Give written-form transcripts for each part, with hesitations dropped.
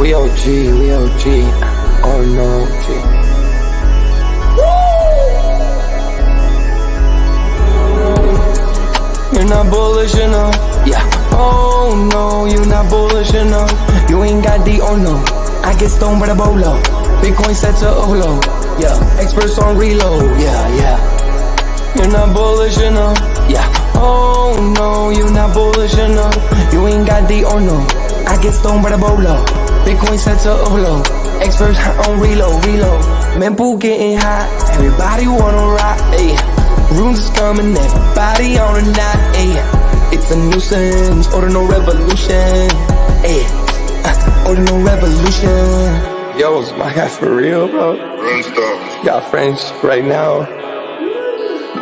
We OG, oh no, G. You're not bullish enough, yeah. Oh no, you're not bullish enough. You ain't got the oh no. I get stoned by the bolo. Bitcoin set to overload, yeah. Experts on reload, yeah. You're not bullish enough, yeah. Oh no, you're not bullish enough. You ain't got the oh no. I get stoned by the bolo. Bitcoin set to overload. Experts on reload. Mempool getting hot. Everybody wanna rock, ayy. Rooms is coming, everybody on a knot, ayy. It's a nuisance, Ordinal Revolution, ayy. Ordinal Revolution. Yo, is my guy for real, bro? Got French right now.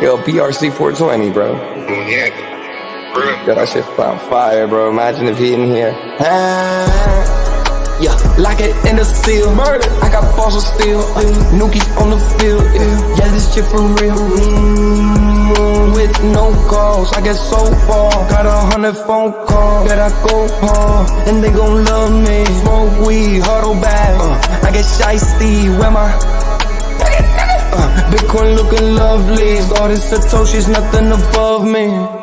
Yo, BRC 420, bro. Yo, that shit on fire, bro. Imagine if he in here. Yeah, like it in the seal. Murder. I got balls of steel. Nookies on the field. Yeah, this shit for real. With no calls, I get so far. Got 100 phone calls that I go hard, and they gon' love me. Smoke weed, huddle back. I get shiesty. Where my Bitcoin looking lovely. All this Satoshi's nothing above me.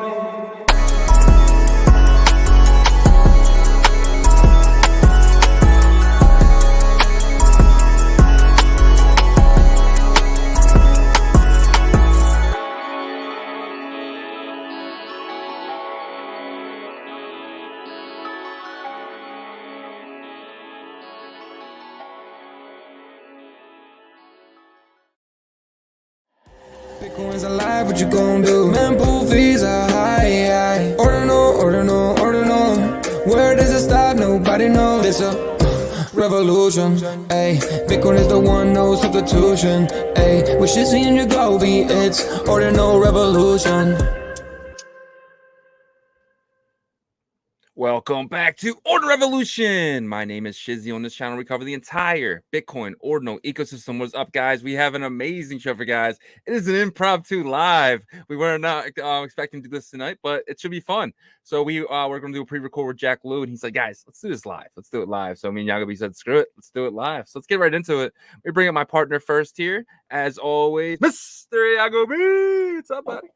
Bitcoin's alive, what you gon' do? Mempool fees are high. Ordinal. Where does it stop? Nobody knows. It's a revolution, ayy. Bitcoin is the one, no substitution, ayy. With Shizzy and Yagobi, it's Ordinal Revolution. Welcome back to Ordinal Revolution. My name is Shizzy. On this channel, we cover the entire Bitcoin Ordinal ecosystem. What's up, guys? We have an amazing show for you guys. It is an impromptu live. We were not expecting to do this tonight, but it should be fun. So we're going to do a pre-record with Jack Liu, and he's like, guys, let's do this live. Let's do it live. So me and Yagobi said, screw it. Let's do it live. So let's get right into it. We bring up my partner first here, as always, Mr. Yagobi. What's up, buddy?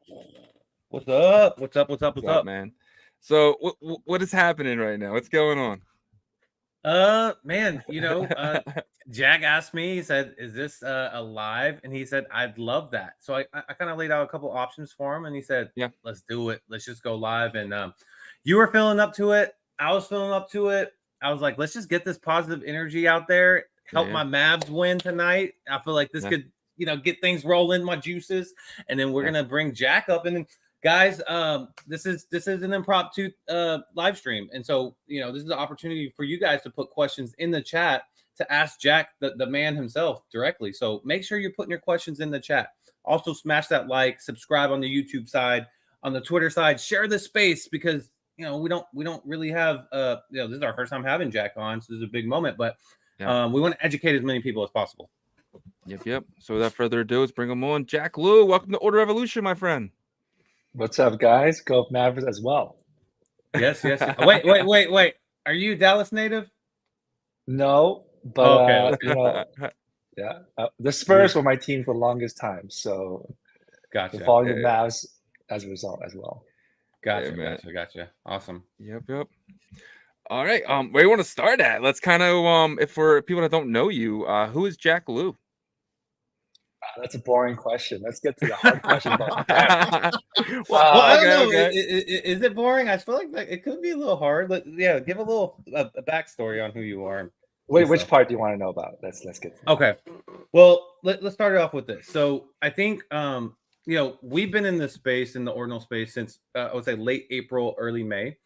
What's up? What's up, man? So what is happening right now? What's going on? Man, Jack asked me, he said, is this a live? And he said, I'd love that. So I kind of laid out a couple options for him, and he said, yeah, let's do it. Let's just go live. And you were feeling up to it. I was feeling up to it. I was like, let's just get this positive energy out there. Help my Mavs win tonight. I feel like this could, get things rolling, my juices. And then we're going to bring Jack up. And then, guys, this is an impromptu live stream, and so this is an opportunity for you guys to put questions in the chat to ask Jack, the man himself, directly. So make sure you're putting your questions in the chat. Also, smash that like, subscribe on the YouTube side, on the Twitter side, share the space, because we don't really have this is our first time having Jack on, so this is a big moment, but we want to educate as many people as possible. Yep. So without further ado, let's bring him on. Jack Liu, welcome to Ordinal Revolution, my friend. What's up, guys? Go Mavericks as well. Yes. Wait. Are you Dallas native? No, but okay. the Spurs were my team for the longest time, so gotcha. Following the Mavs as a result as well. Gotcha. Awesome. Yep. All right. Where do you want to start at? Let's kind of if for people that don't know you, who is Jack Liu? That's a boring question. Let's get to the hard question about I don't know. Okay. Is it boring? I feel like it could be a little hard. Give a little a backstory on who you are. Wait, which part do you want to know about? Let's get to okay. Well, let's start it off with this. So I think we've been in this space, in the ordinal space, since I would say late April, early May.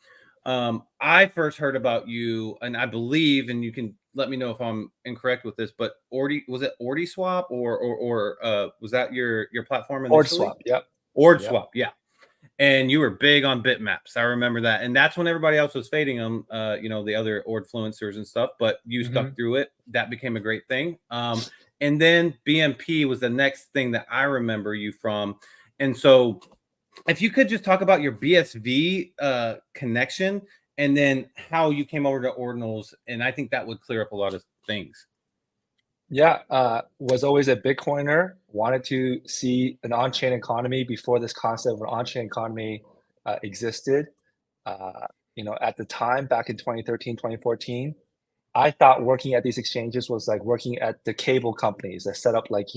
I first heard about you, and I believe, and you can let me know if I'm incorrect with this, but was it OrdiSwap or was that your platform initially? OrdiSwap, yep. OrdiSwap, yeah. And you were big on bitmaps. I remember that. And that's when everybody else was fading them, the other Ordfluencers and stuff, but you stuck through it. That became a great thing. And then BMP was the next thing that I remember you from. And so if you could just talk about your BSV connection and then how you came over to Ordinals, and I think that would clear up a lot of things. Yeah, was always a Bitcoiner, wanted to see an on-chain economy before this concept of an on-chain economy existed. At the time, back in 2013, 2014, I thought working at these exchanges was like working at the cable companies that set up like,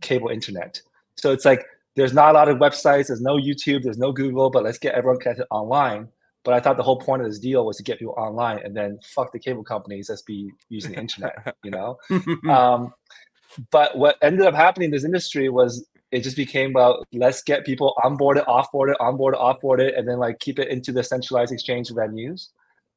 cable internet. So it's like, there's not a lot of websites, there's no YouTube, there's no Google, but let's get everyone connected online. But I thought the whole point of this deal was to get people online and then fuck the cable companies, let's be using the internet, But what ended up happening in this industry was it just became about let's get people onboarded, offboarded, onboarded, offboarded, and then like keep it into the centralized exchange venues.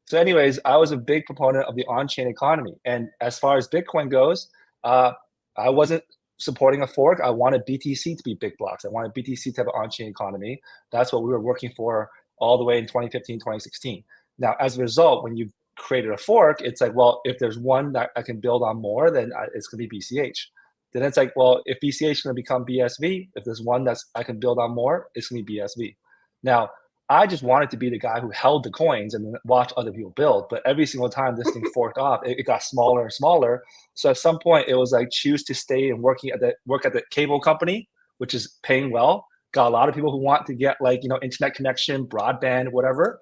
So anyways, I was a big proponent of the on-chain economy. And as far as Bitcoin goes, I wasn't supporting a fork. I wanted BTC to be big blocks. I wanted BTC to have an on-chain economy. That's what we were working for all the way in 2015, 2016. Now, as a result, when you created a fork, it's like, well, if there's one that I can build on more, then it's going to be BCH. Then it's like, well, if BCH is going to become BSV, if there's one that's I can build on more, it's going to be BSV. Now, I just wanted to be the guy who held the coins and then watch other people build. But every single time this thing forked off, it got smaller and smaller. So at some point, it was like choose to stay and work at the cable company, which is paying well. Got a lot of people who want to get like internet connection, broadband, whatever.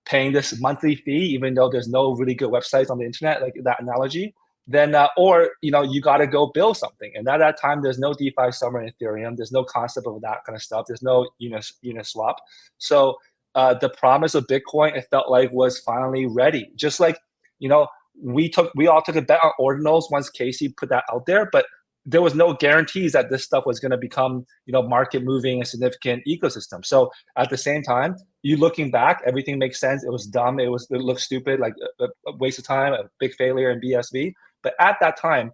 Paying this monthly fee, even though there's no really good websites on the internet, like that analogy. Then or you got to go build something, and at that time there's no DeFi summer in Ethereum, there's no concept of that kind of stuff, there's no Uniswap. So the promise of Bitcoin, it felt like, was finally ready. Just like we all took a bet on Ordinals once Casey put that out there, but there was no guarantees that this stuff was going to become market moving and significant ecosystem. So at the same time, you looking back, everything makes sense. It was dumb, it looked stupid, like a waste of time, a big failure in BSV. But at that time,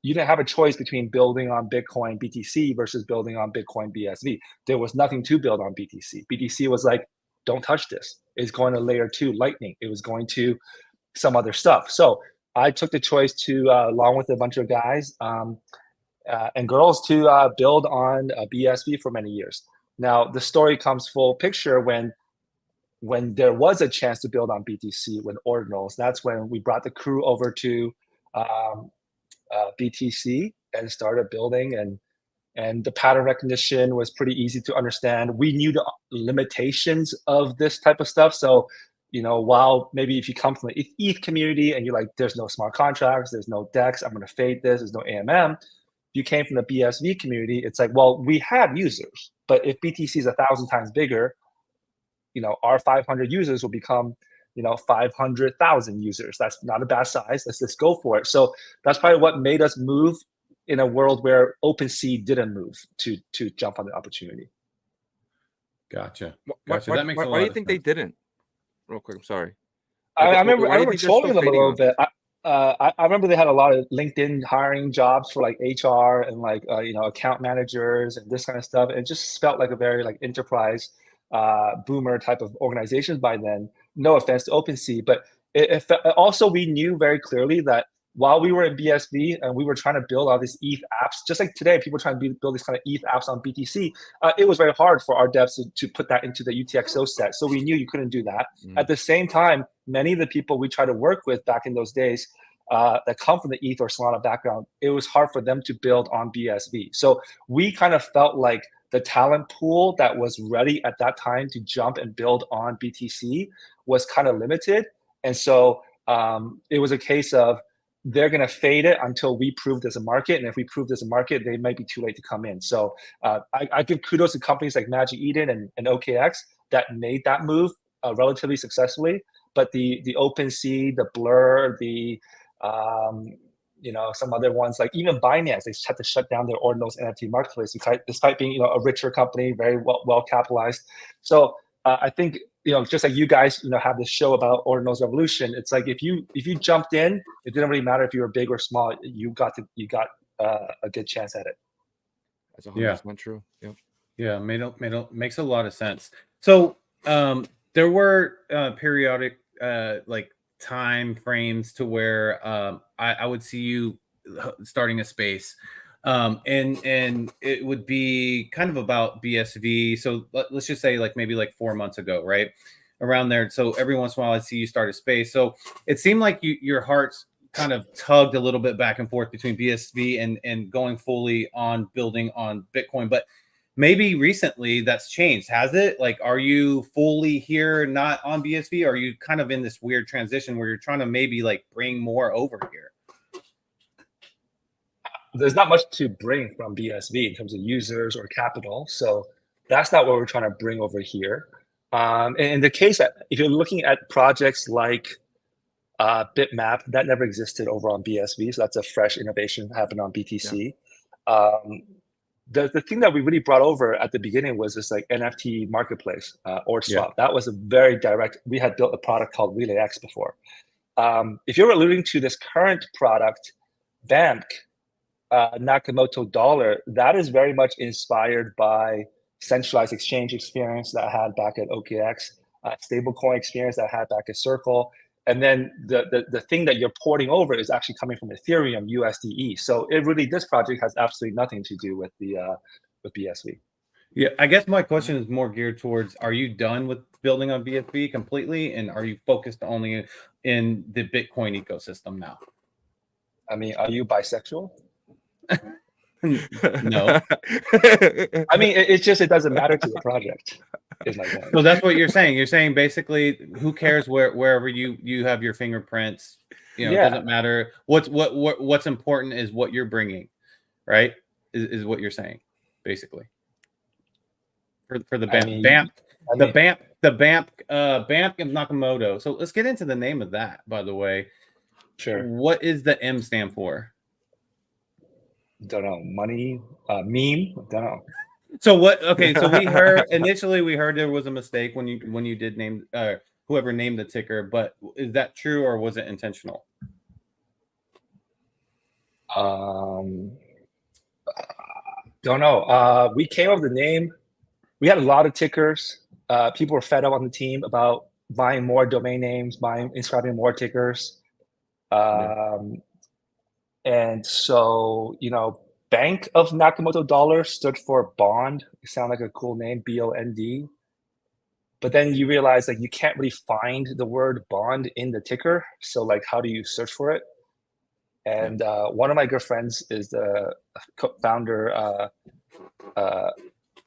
you didn't have a choice between building on Bitcoin BTC versus building on Bitcoin BSV. There was nothing to build on BTC. BTC was like, don't touch this. It's going to layer 2 Lightning. It was going to some other stuff. So I took the choice to, along with a bunch of guys and girls, to build on BSV for many years. Now, the story comes full picture when there was a chance to build on BTC with Ordinals. That's when we brought the crew over to BTC and started building, and the pattern recognition was pretty easy to understand. We knew the limitations of this type of stuff. So, while maybe if you come from the ETH community and you're like, there's no smart contracts, there's no DEX, I'm going to fade this, there's no AMM. If you came from the BSV community, it's like, well, we had users, but if BTC is 1,000 times bigger, our 500 users will become 500,000 users. That's not a bad size. Let's just go for it. So that's probably what made us move in a world where OpenSea didn't move to jump on the opportunity. Gotcha. Why do you think they didn't? Real quick, I'm sorry. I remember trolling them a little bit. I remember they had a lot of LinkedIn hiring jobs for like HR and like account managers and this kind of stuff. It just felt like a very like enterprise boomer type of organizations by then. No offense to OpenSea, but also we knew very clearly that while we were in BSV and we were trying to build all these ETH apps, just like today, people are trying to build these kind of ETH apps on BTC. It was very hard for our devs to put that into the UTXO set. So we knew you couldn't do that. At the same time, many of the people we tried to work with back in those days that come from the ETH or Solana background, it was hard for them to build on BSV. So we kind of felt like the talent pool that was ready at that time to jump and build on BTC was kind of limited. And so it was a case of they're going to fade it until we prove there's a market. And if we prove there's a market, they might be too late to come in. So I give kudos to companies like Magic Eden and OKX that made that move relatively successfully. But the OpenSea, the Blur, the some other ones, like even Binance, they had to shut down their Ordinals NFT marketplace despite being a richer company, very well capitalized. So I think just like you guys have this show about Ordinal Revolution. It's like if you jumped in, it didn't really matter if you were big or small. You got a good chance at it. That's 100% true. Yep. Yeah, makes a lot of sense. So there were periodic like time frames to where I would see you starting a space, and it would be kind of about BSV. So let's just say like maybe like 4 months ago, right? around there. So every once in a while I see you start a space. So it seemed like your heart's kind of tugged a little bit back and forth between BSV and going fully on building on Bitcoin. But maybe recently that's changed. Has it? Like, are you fully here, not on BSV? Or are you kind of in this weird transition where you're trying to maybe like bring more over here? There's not much to bring from BSV in terms of users or capital. So that's not what we're trying to bring over here. And in the case that if you're looking at projects like Bitmap, that never existed over on BSV. So that's a fresh innovation that happened on BTC. Yeah. The thing that we really brought over at the beginning was this like NFT marketplace, Ordswap. Yeah. That was a very direct, we had built a product called RelayX before. If you're alluding to this current product, BAMK, Nakamoto dollar, that is very much inspired by centralized exchange experience that I had back at OKX, stablecoin experience that I had back at Circle. And then the thing that you're porting over is actually coming from Ethereum USDE. So it really, this project has absolutely nothing to do with the with BSV. Yeah, I guess my question is more geared towards, are you done with building on BSV completely? And are you focused only in the Bitcoin ecosystem now? I mean, are you bisexual? No. I mean, it doesn't matter to the project. So that's what you're saying. You're saying basically, who cares wherever you have your fingerprints? You know, yeah. It doesn't matter. What's important is what you're bringing, right? Is what you're saying, basically. For the BAMK and Nakamoto. So let's get into the name of that. By the way, sure. What is the M stand for? Don't know. Money, meme. Don't know. So what? Okay, so we heard initially there was a mistake when you did name whoever named the ticker, but is that true or was it intentional? Don't know. We came up with the name. We had a lot of tickers. People were fed up on the team about buying more domain names, inscribing more tickers. And so, you know, Bank of Nakamoto dollar stood for bond. It sounded like a cool name, BOND. But then you realize like you can't really find the word bond in the ticker. So like, how do you search for it? And one of my good friends is the founder.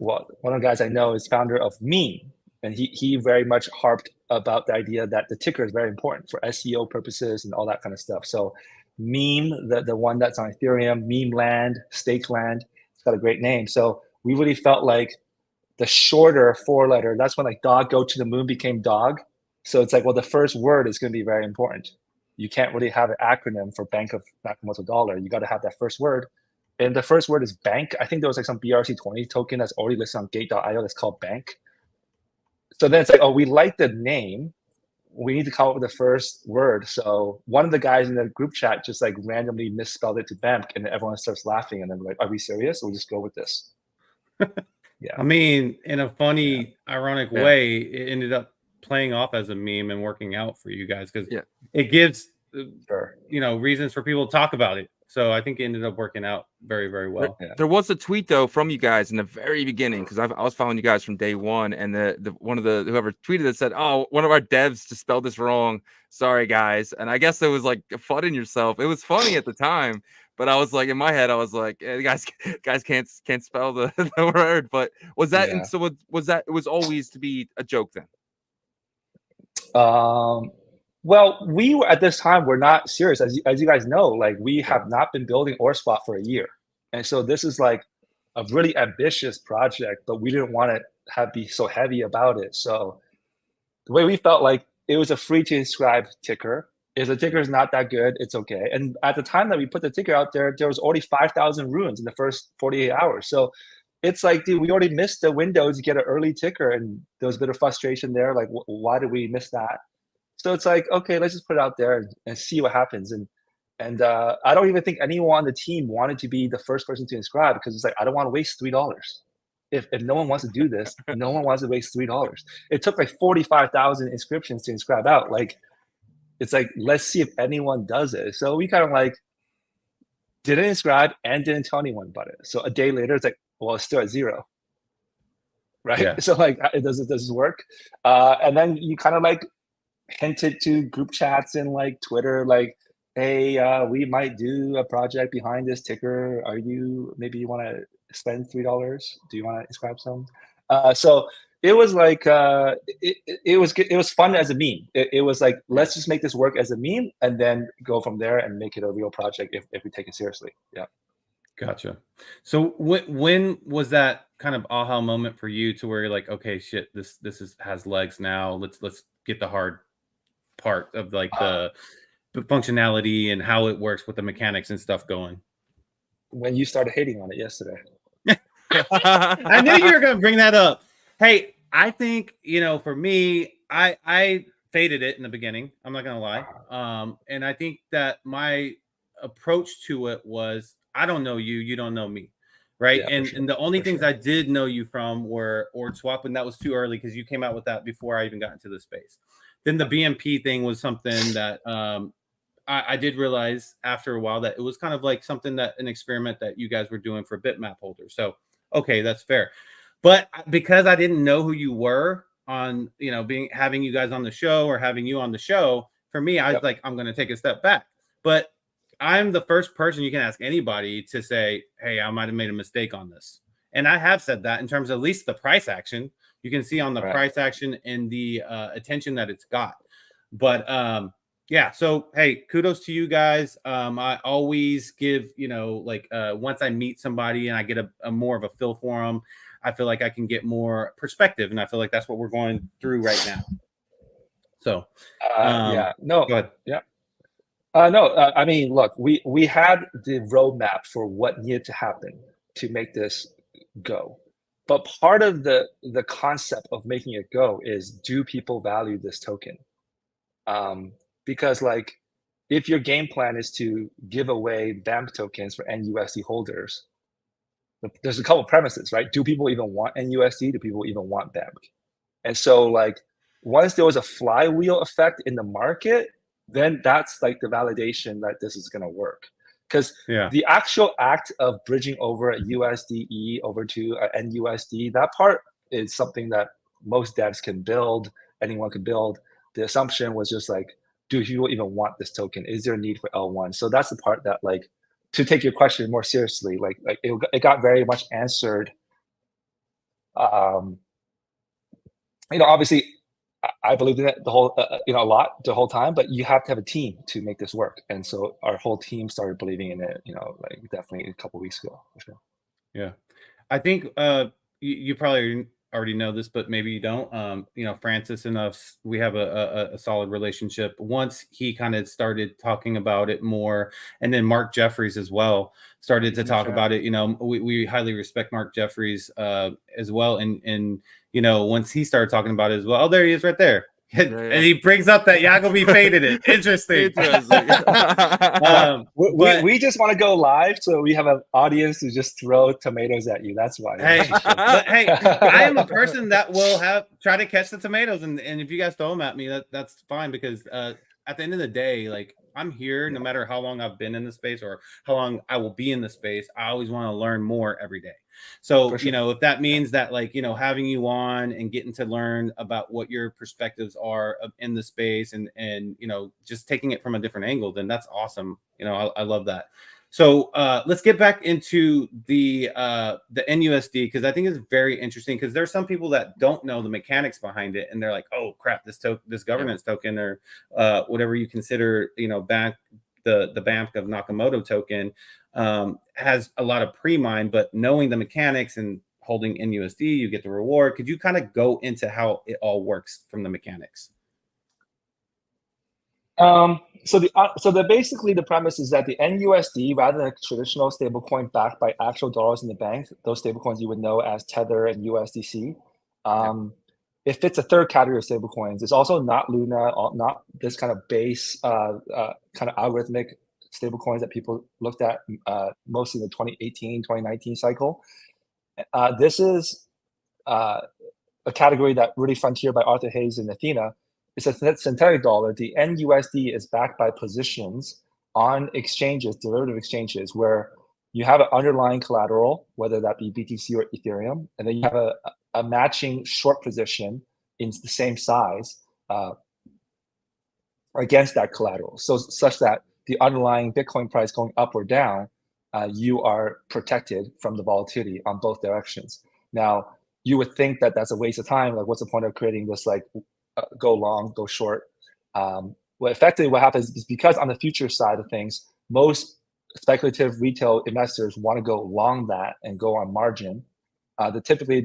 Well, one of the guys I know is founder of Meme, and he very much harped about the idea that the ticker is very important for SEO purposes and all that kind of stuff. So Meme, the one that's on Ethereum, Meme Land, Stake Land, it's got a great name. So we really felt like the shorter 4-letter, that's when like dog go to the moon became dog. So it's like, well, the first word is going to be very important. You can't really have an acronym for Bank of Nakamoto dollar. You got to have that first word. And the first word is bank. I think there was like some BRC20 token that's already listed on gate.io that's called bank. So then it's like, oh, we like the name. We need to come up with the first word. So one of the guys in the group chat just like randomly misspelled it to BAMK, and then everyone starts laughing. And then we're like, are we serious? We'll just go with this. Yeah. I mean, in a funny, ironic way, it ended up playing off as a meme and working out for you guys because it gives, you know, reasons for people to talk about it. So I think it ended up working out very, very well. There was a tweet though from you guys in the very beginning because I was following you guys from day one, and whoever tweeted it said, "Oh, one of our devs just spelled this wrong. Sorry, guys." And I guess it was like fun in yourself. It was funny at the time, but I was like in my head, I was like, guys can't spell the word. But was that? And so was that? It was always to be a joke then. Well, we were at this time, we're not serious. As you guys know, like we have not been building Ordinal for a year. And so this is like a really ambitious project, but we didn't want to be so heavy about it. So the way we felt like it was a free to inscribe ticker. If the ticker is not that good, it's okay. And at the time that we put the ticker out there, there was already 5,000 runes in the first 48 hours. So it's like, dude, we already missed the window to get an early ticker. And there was a bit of frustration there. Like, why did we miss that? So it's like, okay, let's just put it out there and see what happens. And I don't even think anyone on the team wanted to be the first person to inscribe because it's like, I don't want to waste $3. If no one wants to do this, no one wants to waste $3. It took like 45,000 inscriptions to inscribe out. Like, it's like, let's see if anyone does it. So we kind of like didn't inscribe and didn't tell anyone about it. So a day later, it's like, well, it's still at 0. right? Yeah. So like, does this work? And then you kind of like hinted to group chats and like Twitter, like, hey, we might do a project behind this ticker. Maybe you want to spend $3? Do you want to inscribe some? So it was like, it was good. It was fun as a meme. It was like, let's just make this work as a meme and then go from there and make it a real project if we take it seriously. Yeah. Gotcha. So when was that kind of aha moment for you to where you're like, okay, shit, this has legs now. Let's get the hard part of like the functionality and how it works with the mechanics and stuff going. When you started hating on it yesterday. I knew you were going to bring that up. Hey, I think, for me, I faded it in the beginning. I'm not going to lie. And I think that my approach to it was, I don't know you, you don't know me. Right. Yeah, and the only things I did know you from were Ord Swap, and that was too early because you came out with that before I even got into the space. Then the BMP thing was something that I did realize after a while that it was kind of like something an experiment that you guys were doing for bitmap holders. So, okay, that's fair. But because I didn't know who you were on, having you guys on the show or having you on the show, for me, I was like, I'm going to take a step back. But I'm the first person you can ask anybody to say, hey, I might have made a mistake on this. And I have said that in terms of at least the price action. You can see on the price action and the attention that it's got. But yeah, so hey, kudos to you guys. I always give, once I meet somebody and I get a more of a feel for them, I feel like I can get more perspective. And I feel like that's what we're going through right now. So no, go ahead. Yeah. I mean, look, we had the roadmap for what needed to happen to make this go. But part of the concept of making it go is, do people value this token? Because like, if your game plan is to give away BAMK tokens for NUSD holders, there's a couple premises, right? Do people even want NUSD? Do people even want BAMK? And so like, once there was a flywheel effect in the market, then that's like the validation that this is going to work. Because the actual act of bridging over a USDE over to an NUSD, that part is something that most devs can build, anyone can build. The assumption was just like, do people even want this token? Is there a need for L1? So that's the part that, like, to take your question more seriously, like it got very much answered. Obviously, I believed in it the whole, a lot the whole time, but you have to have a team to make this work. And so our whole team started believing in it, like definitely a couple of weeks ago, for sure. Yeah. I think you probably already know this, but maybe you don't. Francis and us, we have a solid relationship. Once he kind of started talking about it more, and then Mark Jeffries as well started to talk about it. We highly respect Mark Jeffries as well. And once he stared talking about it as well, oh, there he is right there. And he brings up that Yagobi faded it. Interesting. We just want to go live, so we have an audience to just throw tomatoes at you. That's why. Hey, I am a person that will try to catch the tomatoes, and if you guys throw them at me, that's fine, because at the end of the day, like, I'm here no matter how long I've been in the space or how long I will be in the space. I always want to learn more every day. So, if that means that, like, having you on and getting to learn about what your perspectives are in the space and just taking it from a different angle, then that's awesome. I love that. So let's get back into the NUSD, because I think it's very interesting, because there's some people that don't know the mechanics behind it, and they're like, oh crap, this governance token, or whatever you consider, back the BAMK of Nakamoto token, has a lot of pre-mine, but knowing the mechanics and holding NUSD, you get the reward. Could you kind of go into how it all works from the mechanics? So basically the premise is that the NUSD, rather than a traditional stablecoin backed by actual dollars in the bank, those stablecoins you would know as Tether and USDC, it fits a third category of stablecoins. It's also not Luna, not this kind of base kind of algorithmic stablecoins that people looked at mostly in the 2018, 2019 cycle. This is a category that really frontiered by Arthur Hayes and Athena. It's a synthetic dollar. The NUSD is backed by positions on exchanges, derivative exchanges, where you have an underlying collateral, whether that be BTC or Ethereum, and then you have a matching short position in the same size against that collateral, so such that the underlying Bitcoin price going up or down, you are protected from the volatility on both directions. Now, you would think that that's a waste of time. Like, what's the point of creating this like go long, go short? Well, effectively what happens is, because on the future side of things, most speculative retail investors want to go long that and go on margin. Typically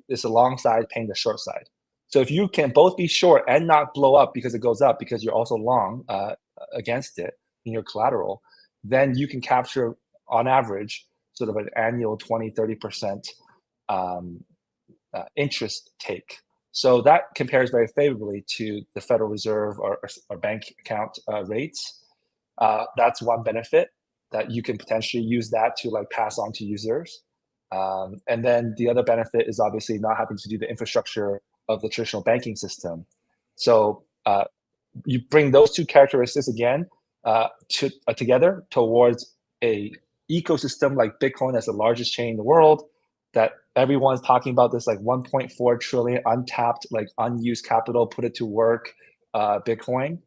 it's the long side paying the short side. So if you can both be short and not blow up because it goes up, because you're also long against it in your collateral, then you can capture on average sort of an annual 20-30% interest take. So that compares very favorably to the Federal Reserve or bank account rates. That's one benefit, that you can potentially use that to like pass on to users. And then the other benefit is obviously not having to do the infrastructure of the traditional banking system. So you bring those two characteristics again together towards a ecosystem like Bitcoin as the largest chain in the world, that everyone's talking about, this like 1.4 trillion untapped, like unused capital, put it to work Bitcoin.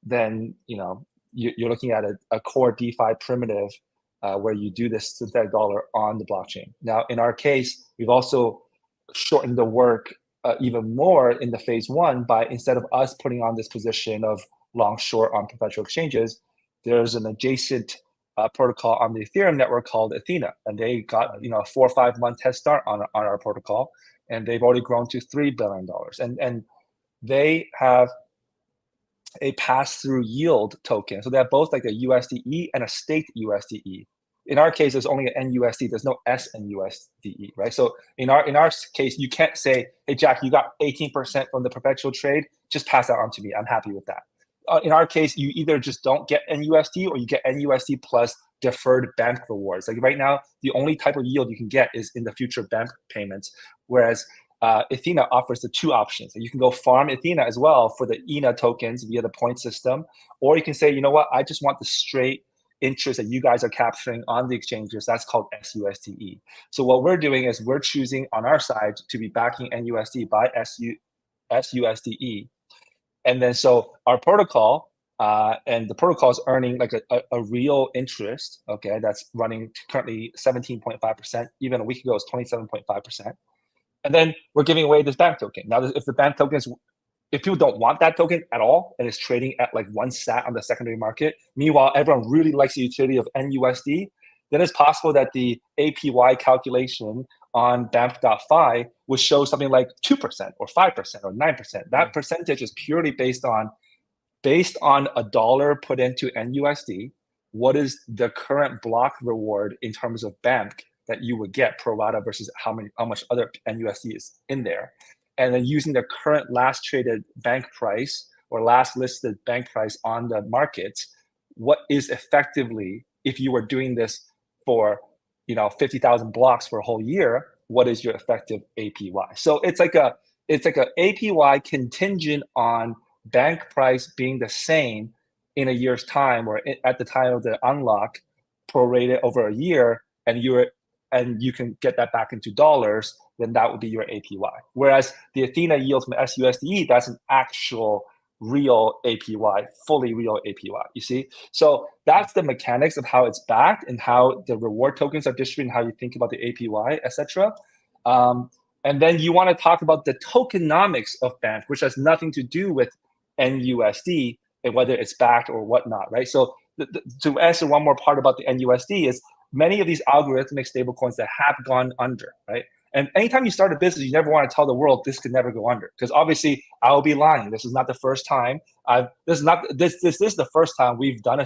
Then you're looking at a core DeFi primitive where you do this synthetic dollar on the blockchain. Now, in our case, we've also shortened the work even more in the phase one by, instead of us putting on this position of long short on perpetual exchanges, there's an adjacent protocol on the Ethereum network called Athena, and they got a 4 or 5 month head start on our protocol, and they've already grown to $3 billion, and they have a pass-through yield token. So they have both like a USDE and a staked USDE. In our case, there's only an NUSD. There's no SNUSDE, right? So in our case, you can't say, hey, Jack, you got 18% from the perpetual trade. Just pass that on to me. I'm happy with that. In our case, you either just don't get NUSD or you get NUSD plus deferred BAMK rewards. Like right now, the only type of yield you can get is in the future BAMK payments, whereas Athena offers the two options. You can go farm Athena as well for the ENA tokens via the point system, or you can say, you know what, I just want the straight interest that you guys are capturing on the exchanges. That's called SUSDE. So what we're doing is we're choosing on our side to be backing NUSD by SUSDE. And then so our protocol, and the protocol is earning like a real interest, okay, that's running currently 17.5%. Even a week ago, it was 27.5%. And then we're giving away this BAMK token. Now, if the BAMK token is, if people don't want that token at all and it's trading at like 1 sat on the secondary market, meanwhile, everyone really likes the utility of NUSD, then it's possible that the APY calculation on BAMK.fi would show something like 2% or 5% or 9%. That percentage is purely based on $1 put into NUSD. What is the current block reward in terms of BAMK that you would get pro rata versus how much other NUSD is in there? And then using the current last traded bank price or last listed bank price on the markets, what is effectively, if you were doing this for 50,000 blocks for a whole year, what is your effective APY? So it's like a APY contingent on bank price being the same in a year's time, or at the time of the unlock, prorated over a year, and you can get that back into dollars, then that would be your APY. Whereas the Athena yield from SUSDE, that's an actual real APY, fully real APY, you see? So that's the mechanics of how it's backed and how the reward tokens are distributed and how you think about the APY, etc. And then you want to talk about the tokenomics of BAMK, which has nothing to do with NUSD and whether it's backed or whatnot, right? So to answer one more part about the NUSD is many of these algorithmic stablecoins that have gone under, right? And anytime you start a business, you never want to tell the world this could never go under, because obviously I will be lying. This is not the first time. This is the first time we've done a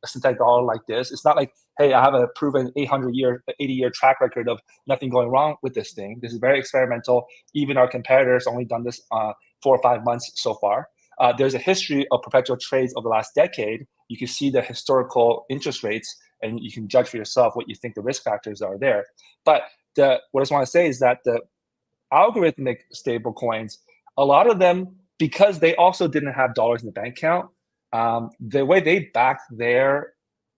synthetic dollar like this. It's not like, hey, I have a proven 80-year track record of nothing going wrong with this thing. This is very experimental. Even our competitors only done this 4 or 5 months so far. There's a history of perpetual trades over the last decade. You can see the historical interest rates, and you can judge for yourself what you think the risk factors are there. But what I just want to say is that the algorithmic stable coins, a lot of them, because they also didn't have dollars in the bank account, the way they back their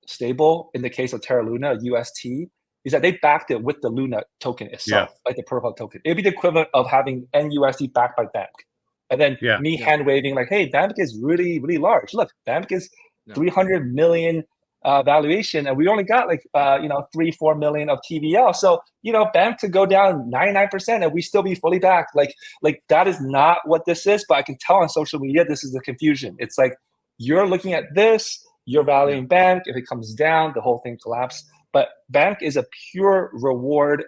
stable, in the case of Terra Luna, UST, is that they backed it with the Luna token itself, like the protocol token. It'd be the equivalent of having NUSD backed by BAMK. And then me hand waving like, hey, BAMK is really, really large. Look, BAMK is 300 million valuation, and we only got like 3-4 million of TVL. So BAMK could go down 99% and we still be fully backed. Like that is not what this is. But I can tell on social media this is the confusion. It's like you're looking at this, you're valuing BAMK. If it comes down, the whole thing collapses. But BAMK is a pure reward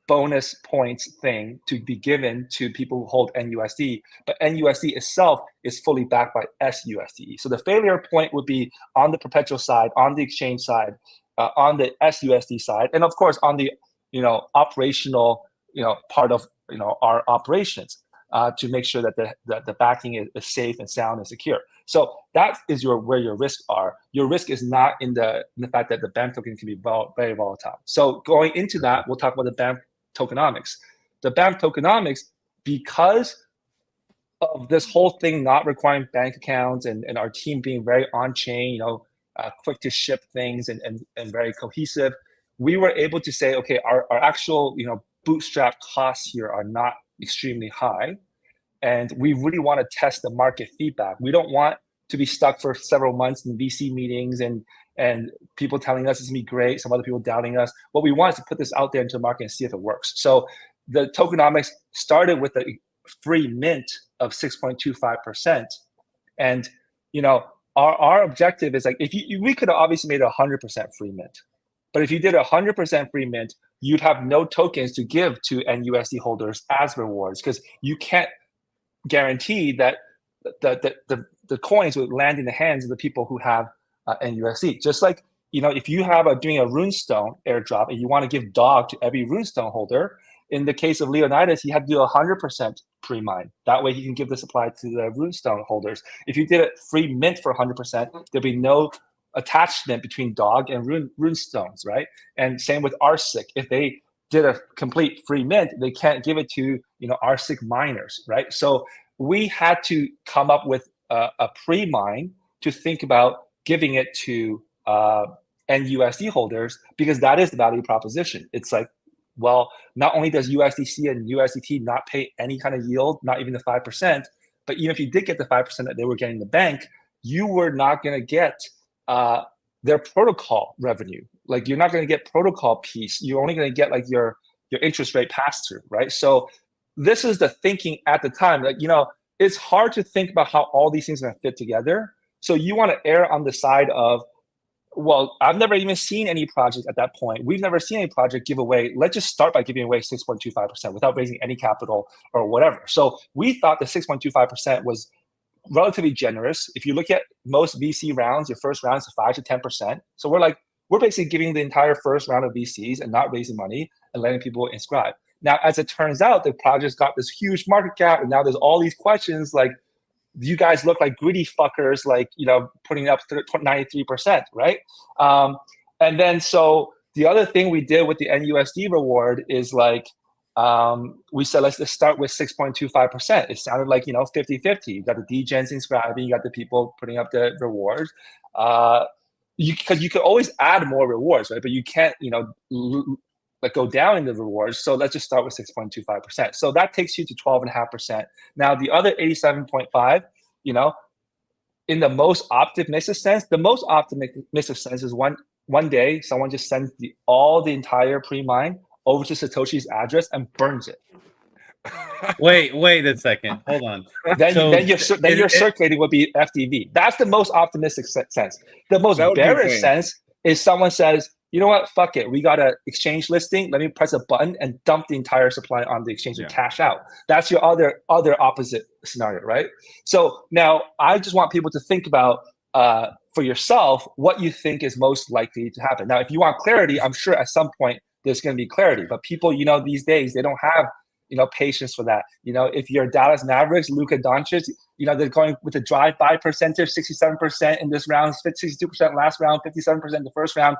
bonus points thing to be given to people who hold NUSD, but NUSD itself is fully backed by SUSD. So the failure point would be on the perpetual side, on the exchange side, on the SUSD side, and of course on the operational part of our operations to make sure that the backing is safe and sound and secure. So that is where your risks are. Your risk is not in the fact that the BAMK token can be very volatile. So going into that, we'll talk about the BAMK tokenomics. The BAMK tokenomics, because of this whole thing not requiring bank accounts and our team being very on-chain, quick to ship things and very cohesive, we were able to say, okay, our actual bootstrap costs here are not extremely high. And we really want to test the market feedback. We don't want to be stuck for several months in VC meetings and people telling us it's going to be great, some other people doubting us. What we want is to put this out there into the market and see if it works. So the tokenomics started with a free mint of 6.25%. And, our objective is like, we could have obviously made a 100% free mint. But if you did 100% free mint, you'd have no tokens to give to NUSD holders as rewards, because you can't guarantee that the coins would land in the hands of the people who have NUSD. Just like, if you have doing a runestone airdrop and you want to give dog to every runestone holder, in the case of Leonidas, he had to do 100% pre-mine. That way he can give the supply to the runestone holders. If you did it free mint for 100%, there'd be no attachment between dog and runestones, right? And same with RSIC. If they did a complete free mint, they can't give it to RSIC miners, right? So we had to come up with a pre-mine to think about giving it to NUSD holders, because that is the value proposition. It's like, well, not only does USDC and USDT not pay any kind of yield, not even the 5%, but even if you did get the 5% that they were getting in the bank, you were not going to get their protocol revenue. Like, you're not going to get protocol piece. You're only going to get like your interest rate pass through, right? So this is the thinking at the time. Like, it's hard to think about how all these things are going to fit together. So you want to err on the side of, well, I've never even seen any project at that point. We've never seen any project give away. Let's just start by giving away 6.25% without raising any capital or whatever. So we thought the 6.25% was relatively generous. If you look at most VC rounds, your first round is 5 to 10%. So we're basically giving the entire first round of VCs and not raising money and letting people inscribe. Now, as it turns out, the project's got this huge market cap, and now there's all these questions like, you guys look like greedy fuckers, like, putting up 93%, right? And then so the other thing we did with the NUSD reward is like, we said, let's just start with 6.25%. It sounded like, 50-50. You got the degens inscribing, you got the people putting up the rewards. Because you could always add more rewards, right? But you can't, go down in the rewards. So let's just start with 6.25%. So that takes you to 12.5%. Now the other 87.5, in the most optimistic sense, the most optimistic sense is one day someone just sends all the entire pre-mine over to Satoshi's address and burns it. Wait a second. Hold on. Then your circulating would be FDV. That's the most optimistic sense. The most bearish sense is someone says, you know what, fuck it. We got an exchange listing. Let me press a button and dump the entire supply on the exchange and cash out. That's your other opposite scenario, right? So now I just want people to think about for yourself what you think is most likely to happen. Now, if you want clarity, I'm sure at some point there's going to be clarity. But people, these days, they don't have patience for that. If you're Dallas Mavericks, Luka Doncic, they're going with a drive-by percentage, 67% in this round, 62% last round, 57% the first round.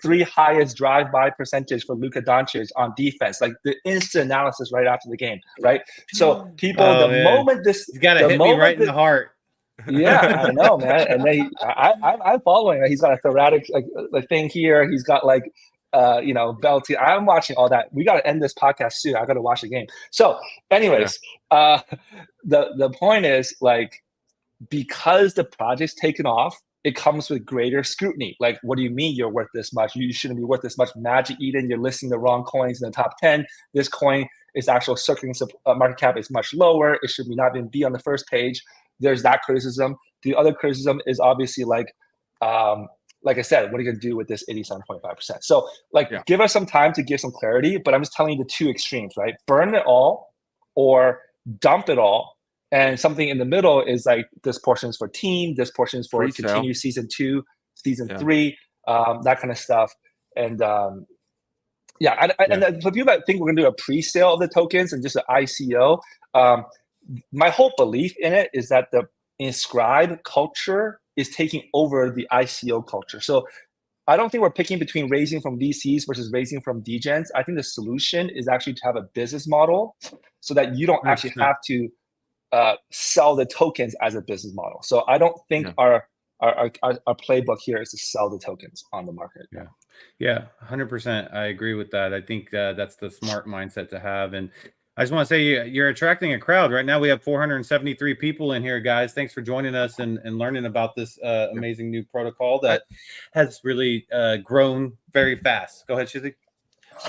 3 highest drive-by percentage for Luka Doncic on defense, like the instant analysis right after the game, right? So people, moment this, you gotta hit me right in the heart. Yeah, I know, man. And I'm following. He's got a thoracic like thing here. He's got like you know, Belty. I'm watching all that. We got to end this podcast soon. I got to watch the game. So, anyways, the point is like, because the project's taken off, it comes with greater scrutiny. Like, what do you mean you're worth this much? You shouldn't be worth this much. Magic Eden, you're listing the wrong coins in the top 10. This coin, its actual circulating market cap is much lower. It should not even be on the first page. There's that criticism. The other criticism is obviously like I said, what are you gonna do with this 87.5%? So like, give us some time to give some clarity, but I'm just telling you the two extremes, right? Burn it all or dump it all. And something in the middle is like, this portion is for team, this portion is for continue season 2, season 3, that kind of stuff. And and for people that think we're gonna do a pre-sale of the tokens and just an ICO, my whole belief in it is that the inscribe culture is taking over the ICO culture. So I don't think we're picking between raising from VCs versus raising from degens. I think the solution is actually to have a business model so that you don't actually have to sell the tokens as a business model. So I don't think our playbook here is to sell the tokens on the market. Yeah, 100%. I agree with that. I think that's the smart mindset to have. And I just want to say you're attracting a crowd. Right now we have 473 people in here, guys. Thanks for joining us and learning about this amazing new protocol that has really grown very fast. Go ahead, Shizzy.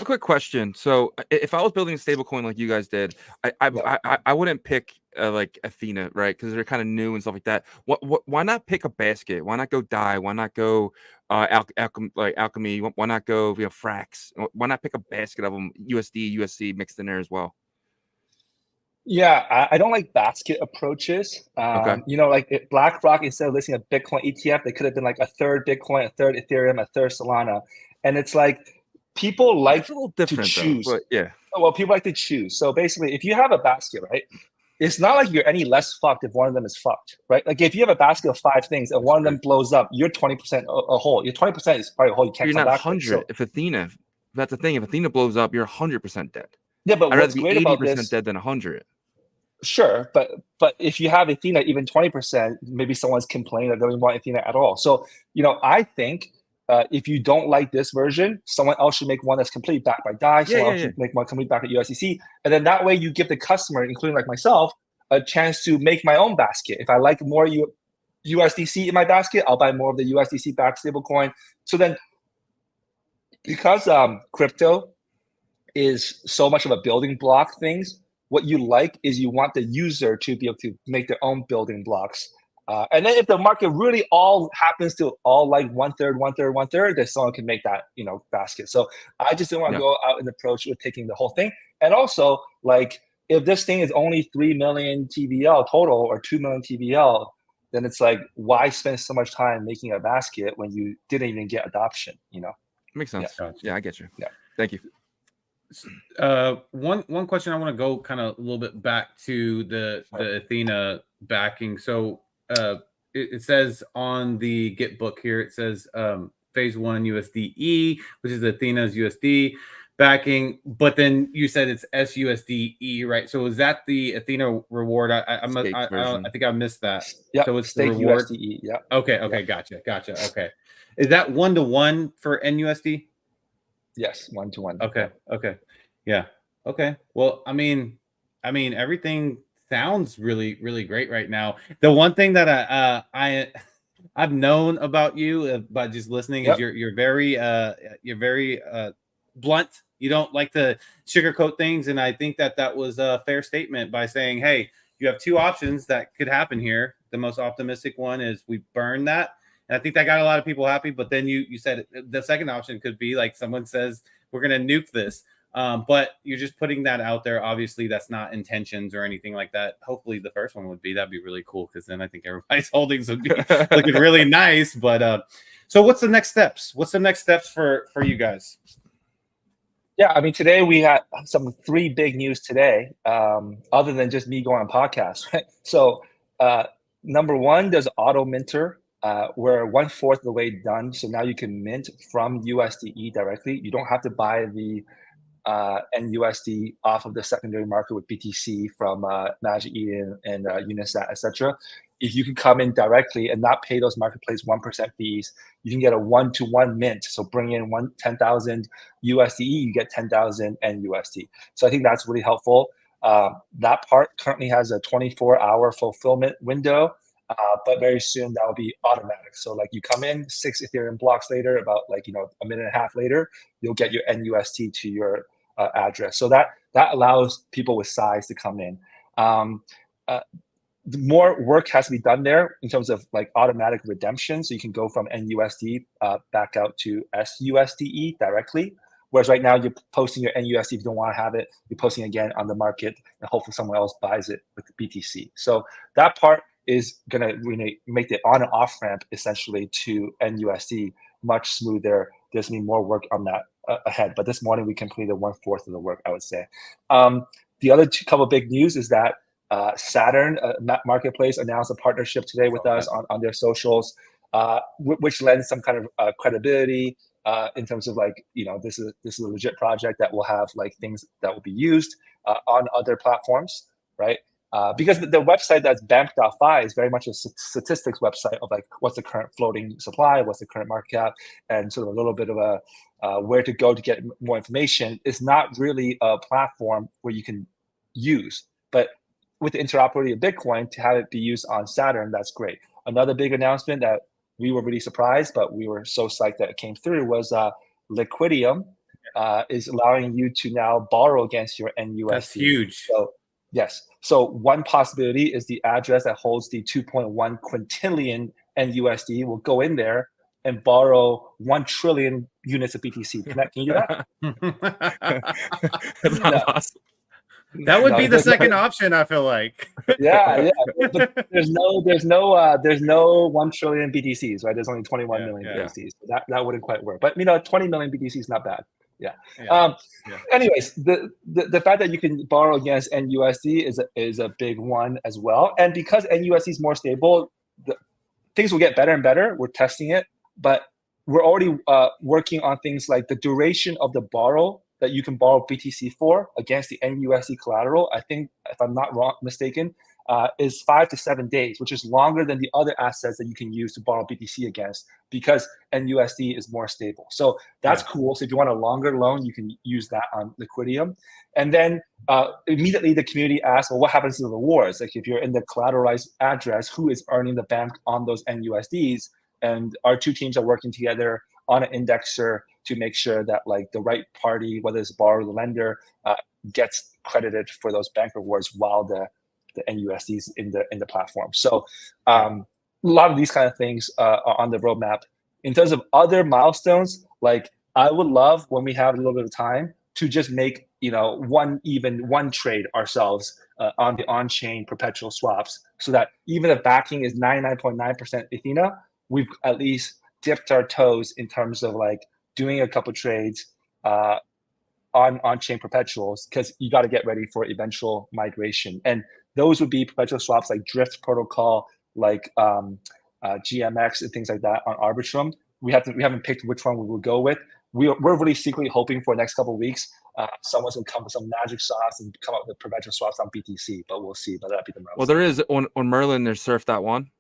A quick question. So if I was building a stable coin like you guys did, I wouldn't pick like Athena, right? Because they're kind of new and stuff like that. Why not pick a basket? Why not go DAI? Why not go Alchemy? Why not go Frax? Why not pick a basket of them, USD, USC mixed in there as well? Yeah, I don't like basket approaches. You know, like BlackRock, instead of listing a Bitcoin ETF, they could have been like a third Bitcoin, a third Ethereum, a third Solana. And it's like, people like to choose. Though, but well, people like to choose. So basically, if you have a basket, right, it's not like you're any less fucked if one of them is fucked, right? Like if you have a basket of 5 things and one of them blows up, you're 20% a whole. Your 20% is probably a whole. You can't you're come not back. 100. If Athena, that's the thing. If Athena blows up, you're 100% dead. Yeah, but I'd what's rather be great 80% about this, dead than 100. Sure, but if you have Athena even 20%, maybe someone's complaining that they don't want Athena at all. So, you know, I think if you don't like this version, someone else should make one that's complete backed by DAI. Someone else should make one complete backed by USDC. And then that way you give the customer, including like myself, a chance to make my own basket. If I like more USDC in my basket, I'll buy more of the USDC backed stablecoin. So then, because crypto is so much of a building block things, what you like is you want the user to be able to make their own building blocks. And then if the market really all happens to all like one third, then someone can make that, you know, basket. So I just didn't want to go out and approach with taking the whole thing. And also, like, if this thing is only 3 million TVL total or 2 million TVL, then it's like, why spend so much time making a basket when you didn't even get adoption, you know? Makes sense. Yeah, I get you. Yeah. Thank you. One question I want to go kind of a little bit back to the Athena backing. So it says on the Git book here, it says phase 1 USDE, which is Athena's USD backing, but then you said it's SUSDE, right? So is that the Athena reward? I think I missed that. Yeah. So it's Stake the reward. USDE. Yeah. Okay. Gotcha. Okay. Is that 1-to-1 for NUSD? Yes, 1-to-1. Okay. Yeah. Okay. Well, I mean, everything sounds really, really great right now. The one thing that I've known about you by just listening is you're very blunt. You don't like to sugarcoat things, and I think that was a fair statement by saying, hey, you have 2 options that could happen here. The most optimistic one is we burn that. And I think that got a lot of people happy. But then you said the second option could be like someone says, we're going to nuke this. But you're just putting that out there. Obviously, that's not intentions or anything like that. Hopefully, the first one would be. That'd be really cool because then I think everybody's holdings would be looking really nice. But so what's the next steps? What's the next steps for you guys? Yeah, I mean, today we had 3 big news today, other than just me going on podcasts, right? So number 1, there's auto minter. We're 1/4 of the way done. So now you can mint from USDE directly. You don't have to buy the NUSD off of the secondary market with BTC from Magic Eden and Unisat, etc. if you can come in directly and not pay those marketplace 1% fees, you can get a 1-to-1 mint. So bring in 10,000 USDE, you get 10,000 NUSD. So I think that's really helpful. That part currently has a 24-hour fulfillment window, but very soon that will be automatic. So like you come in 6 Ethereum blocks later, about like, a minute and a half later, you'll get your NUSD to your address. So that allows people with size to come in. More work has to be done there in terms of like automatic redemption. So you can go from NUSD back out to SUSDE directly. Whereas right now you're posting your NUSD if you don't want to have it, you're posting again on the market and hopefully someone else buys it with the BTC. So that part is going to really make the on and off ramp essentially to NUSD much smoother. There's going to be more work on that ahead. But this morning we completed 1/4 of the work, I would say. The other couple of big news is that Saturn Marketplace announced a partnership today with us on their socials, which lends some kind of credibility in terms of like, this is a legit project that will have like things that will be used on other platforms, right? Because the website that's BAMK.fi is very much a statistics website of like what's the current floating supply, what's the current market cap, and sort of a little bit of a where to go to get more information. It's not really a platform where you can use, but with the interoperability of Bitcoin, to have it be used on Saturn, that's great. Another big announcement that we were really surprised, but we were so psyched that it came through was Liquidium is allowing you to now borrow against your NUSD. That's huge. So yes. So one possibility is the address that holds the 2.1 quintillion NUSD will go in there and borrow 1 trillion units of BTC. Can you do that? That's not awesome. That would be the second option, I feel like. Yeah. But there's no 1 trillion BTCs, right? There's only 21 million BTCs. So that wouldn't quite work. But 20 million BTC is not bad. Yeah. Anyways, the fact that you can borrow against NUSD is a big one as well. And because NUSD is more stable, things will get better and better. We're testing it, but we're already working on things like the duration of the borrow that you can borrow BTC for against the NUSD collateral. I think, if I'm not mistaken, is 5 to 7 days, which is longer than the other assets that you can use to borrow BTC against, because NUSD is more stable. So that's cool. So if you want a longer loan, you can use that on Liquidium. And then immediately the community asks, well, what happens to the rewards? Like if you're in the collateralized address, who is earning the BAMK on those NUSDs? And our two teams are working together on an indexer to make sure that like the right party, whether it's borrower or the lender, gets credited for those BAMK rewards while the NUSDs in the platform. So a lot of these kind of things are on the roadmap. In terms of other milestones, like I would love, when we have a little bit of time, to just make one trade ourselves on the on-chain perpetual swaps, so that even if backing is 99.9% Athena, we've at least dipped our toes in terms of like doing a couple trades on-chain perpetuals, because you got to get ready for eventual migration. And those would be perpetual swaps like Drift Protocol, like GMX and things like that on Arbitrum. We haven't picked which one we will go with. We're really secretly hoping for the next couple of weeks, someone's going to come with some magic sauce and come up with perpetual swaps on BTC, but we'll see. But that'd be the most. Well, there is on Merlin, there's Surf.one.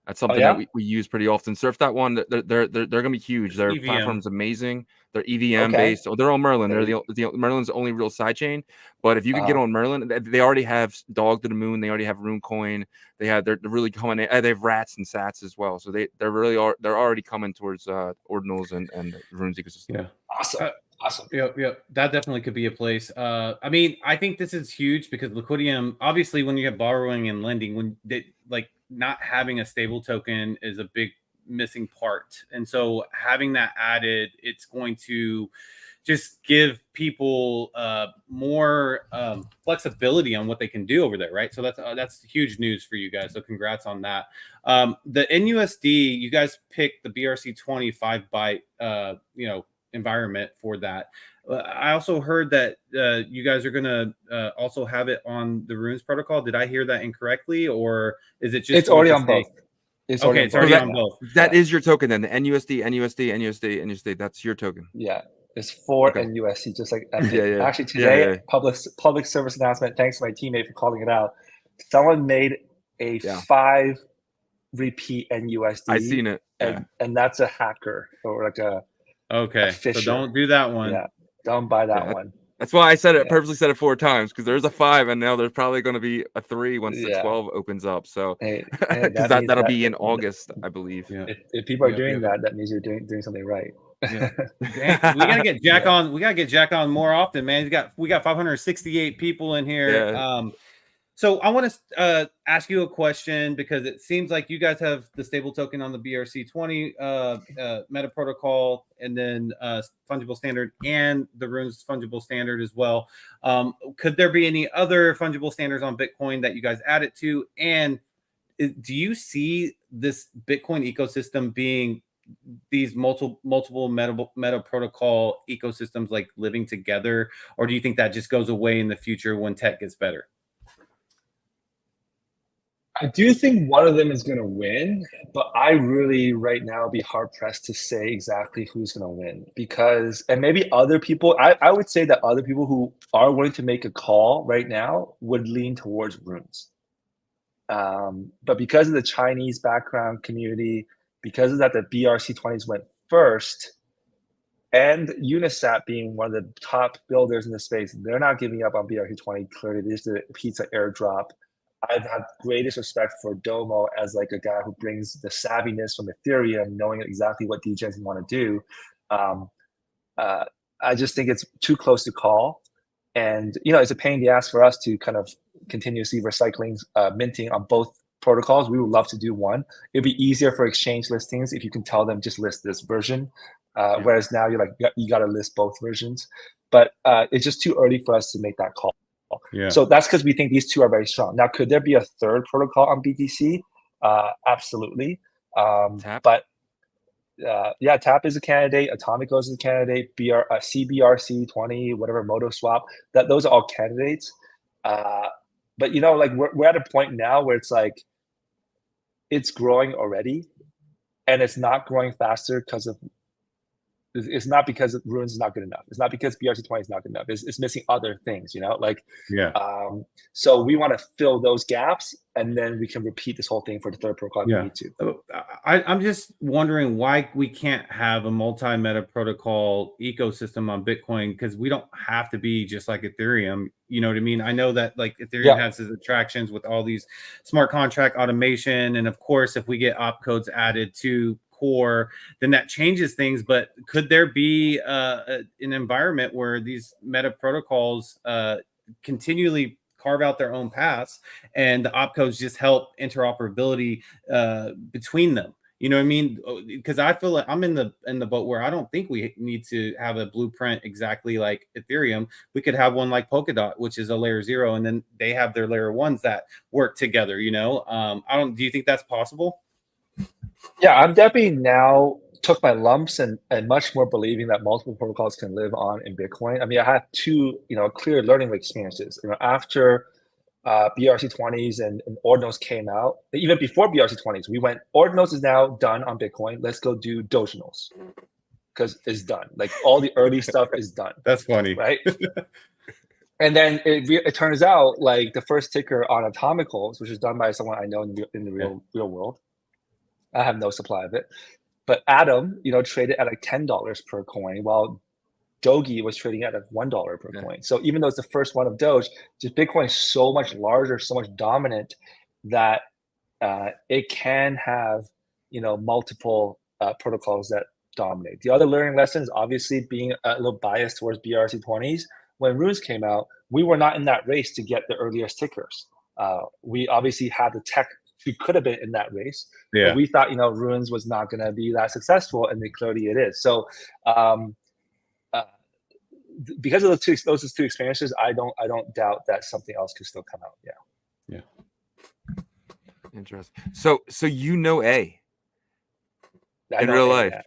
That's something that we use pretty often. Surf.one, they're gonna be huge. Their platform's amazing. They're EVM based. So they're on Merlin. They're the Merlin's the only real sidechain. But if you could get on Merlin, they already have Dog to the Moon. They already have RuneCoin. They're really coming in. They have Rats and Sats as well. So they're already coming towards Ordinals and Rune's ecosystem. Yeah, awesome. Yeah, that definitely could be a place. I mean, I think this is huge because Liquidium, obviously, when you have borrowing and lending, when they like. Not having a stable token is a big missing part. And so having that added, it's going to just give people more flexibility on what they can do over there, right? So that's huge news for you guys. So congrats on that. The NUSD, you guys picked the BRC20 5-byte, environment for that. I also heard that you guys are going to also have it on the Runes protocol. Did I hear that incorrectly, or is it just? It's already on both. It's already on both. That is your token then. The NUSD. That's your token. Yeah, it's for NUSD, just like actually today. Public service announcement. Thanks to my teammate for calling it out. Someone made a 5 repeat NUSD. I seen it. Yeah. And that's a hacker or like a so don't do that one. Yeah, don't buy that one. That's why I said it. Purposely said it 4 times because there's a 5 and now there's probably going to be a 3 once the 12 opens up. So because that'll be in August, I believe. Yeah. If people are doing that, that means you're doing something right. Yeah. We gotta get Jack on. We gotta get Jack on more often, man. We got 568 people in here. Yeah. So I want to ask you a question because it seems like you guys have the stable token on the BRC20 meta protocol, and then fungible standard and the Runes fungible standard as well. Could there be any other fungible standards on Bitcoin that you guys added to? And do you see this Bitcoin ecosystem being these multiple meta protocol ecosystems like living together, or do you think that just goes away in the future when tech gets better? I do think one of them is going to win, but I really right now be hard pressed to say exactly who's going to win because, and maybe other people, I would say that other people who are willing to make a call right now would lean towards Runes. But because of the Chinese background community, because of that, the BRC20s went first, and Unisat being one of the top builders in the space, they're not giving up on BRC20. Clearly, this is a pizza airdrop. I've had greatest respect for Domo as like a guy who brings the savviness from Ethereum, knowing exactly what degens want to do. I just think it's too close to call. And, it's a pain in the ass for us to kind of continuously recycling, minting on both protocols. We would love to do one. It'd be easier for exchange listings if you can tell them just list this version. Whereas now you're like, you got to list both versions. But it's just too early for us to make that call. Yeah. So that's because we think these two are very strong. Now, could there be a third protocol on BTC? Absolutely. But Tap is a candidate. Atomico is a candidate. CBRC 20, whatever, Moto Swap. Those are all candidates. But like we're at a point now where it's like it's growing already, and it's not growing faster because of. It's not because Runes is not good enough. It's not because BRC20 is not good enough. It's missing other things, So we want to fill those gaps, and then we can repeat this whole thing for the third protocol if we need to. I'm just wondering why we can't have a multi-meta protocol ecosystem on Bitcoin, because we don't have to be just like Ethereum. You know what I mean? I know that like Ethereum has its attractions with all these smart contract automation, and of course, if we get opcodes added to core, then that changes things. But could there be an environment where these meta protocols continually carve out their own paths, and the opcodes just help interoperability between them? You know what I mean? Because I feel like I'm in the boat where I don't think we need to have a blueprint exactly like Ethereum. We could have one like Polkadot, which is a layer 0, and then they have their layer 1s that work together. Do you think that's possible? Yeah, I'm definitely now took my lumps and much more believing that multiple protocols can live on in Bitcoin. I mean, I had two, clear learning experiences. After BRC20s and Ordinals came out, even before BRC20s, we went, Ordinals is now done on Bitcoin. Let's go do Doginals because it's done. Like all the early stuff is done. That's funny, right? And then it turns out like the first ticker on Atomicals, which is done by someone I know in the real world. I have no supply of it, but Atom, traded at like $10 per coin, while Doge was trading at like $1 per coin. So even though it's the first one of Doge, just Bitcoin is so much larger, so much dominant that it can have multiple protocols that dominate. The other learning lesson is obviously being a little biased towards BRC20s. When Runes came out, we were not in that race to get the earliest tickers. We obviously had the tech. We could have been in that race, but we thought Runes was not going to be that successful, and clearly it is. So because of those two experiences, I don't doubt that something else could still come out. Yeah. Interesting. So A in real life. Yeah.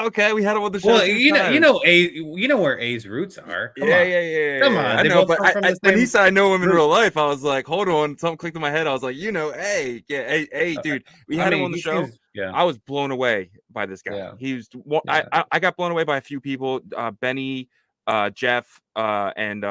Okay. We had him on the show. Well, you know where A's roots are. Come on. Come on. I know, but when he said I know him in real life, I was like, hold on. Something clicked in my head. I was like, A. Yeah, A, dude. We had him on the show. I was blown away by this guy. Yeah. He was. I got blown away by a few people. Benny, Jeff, and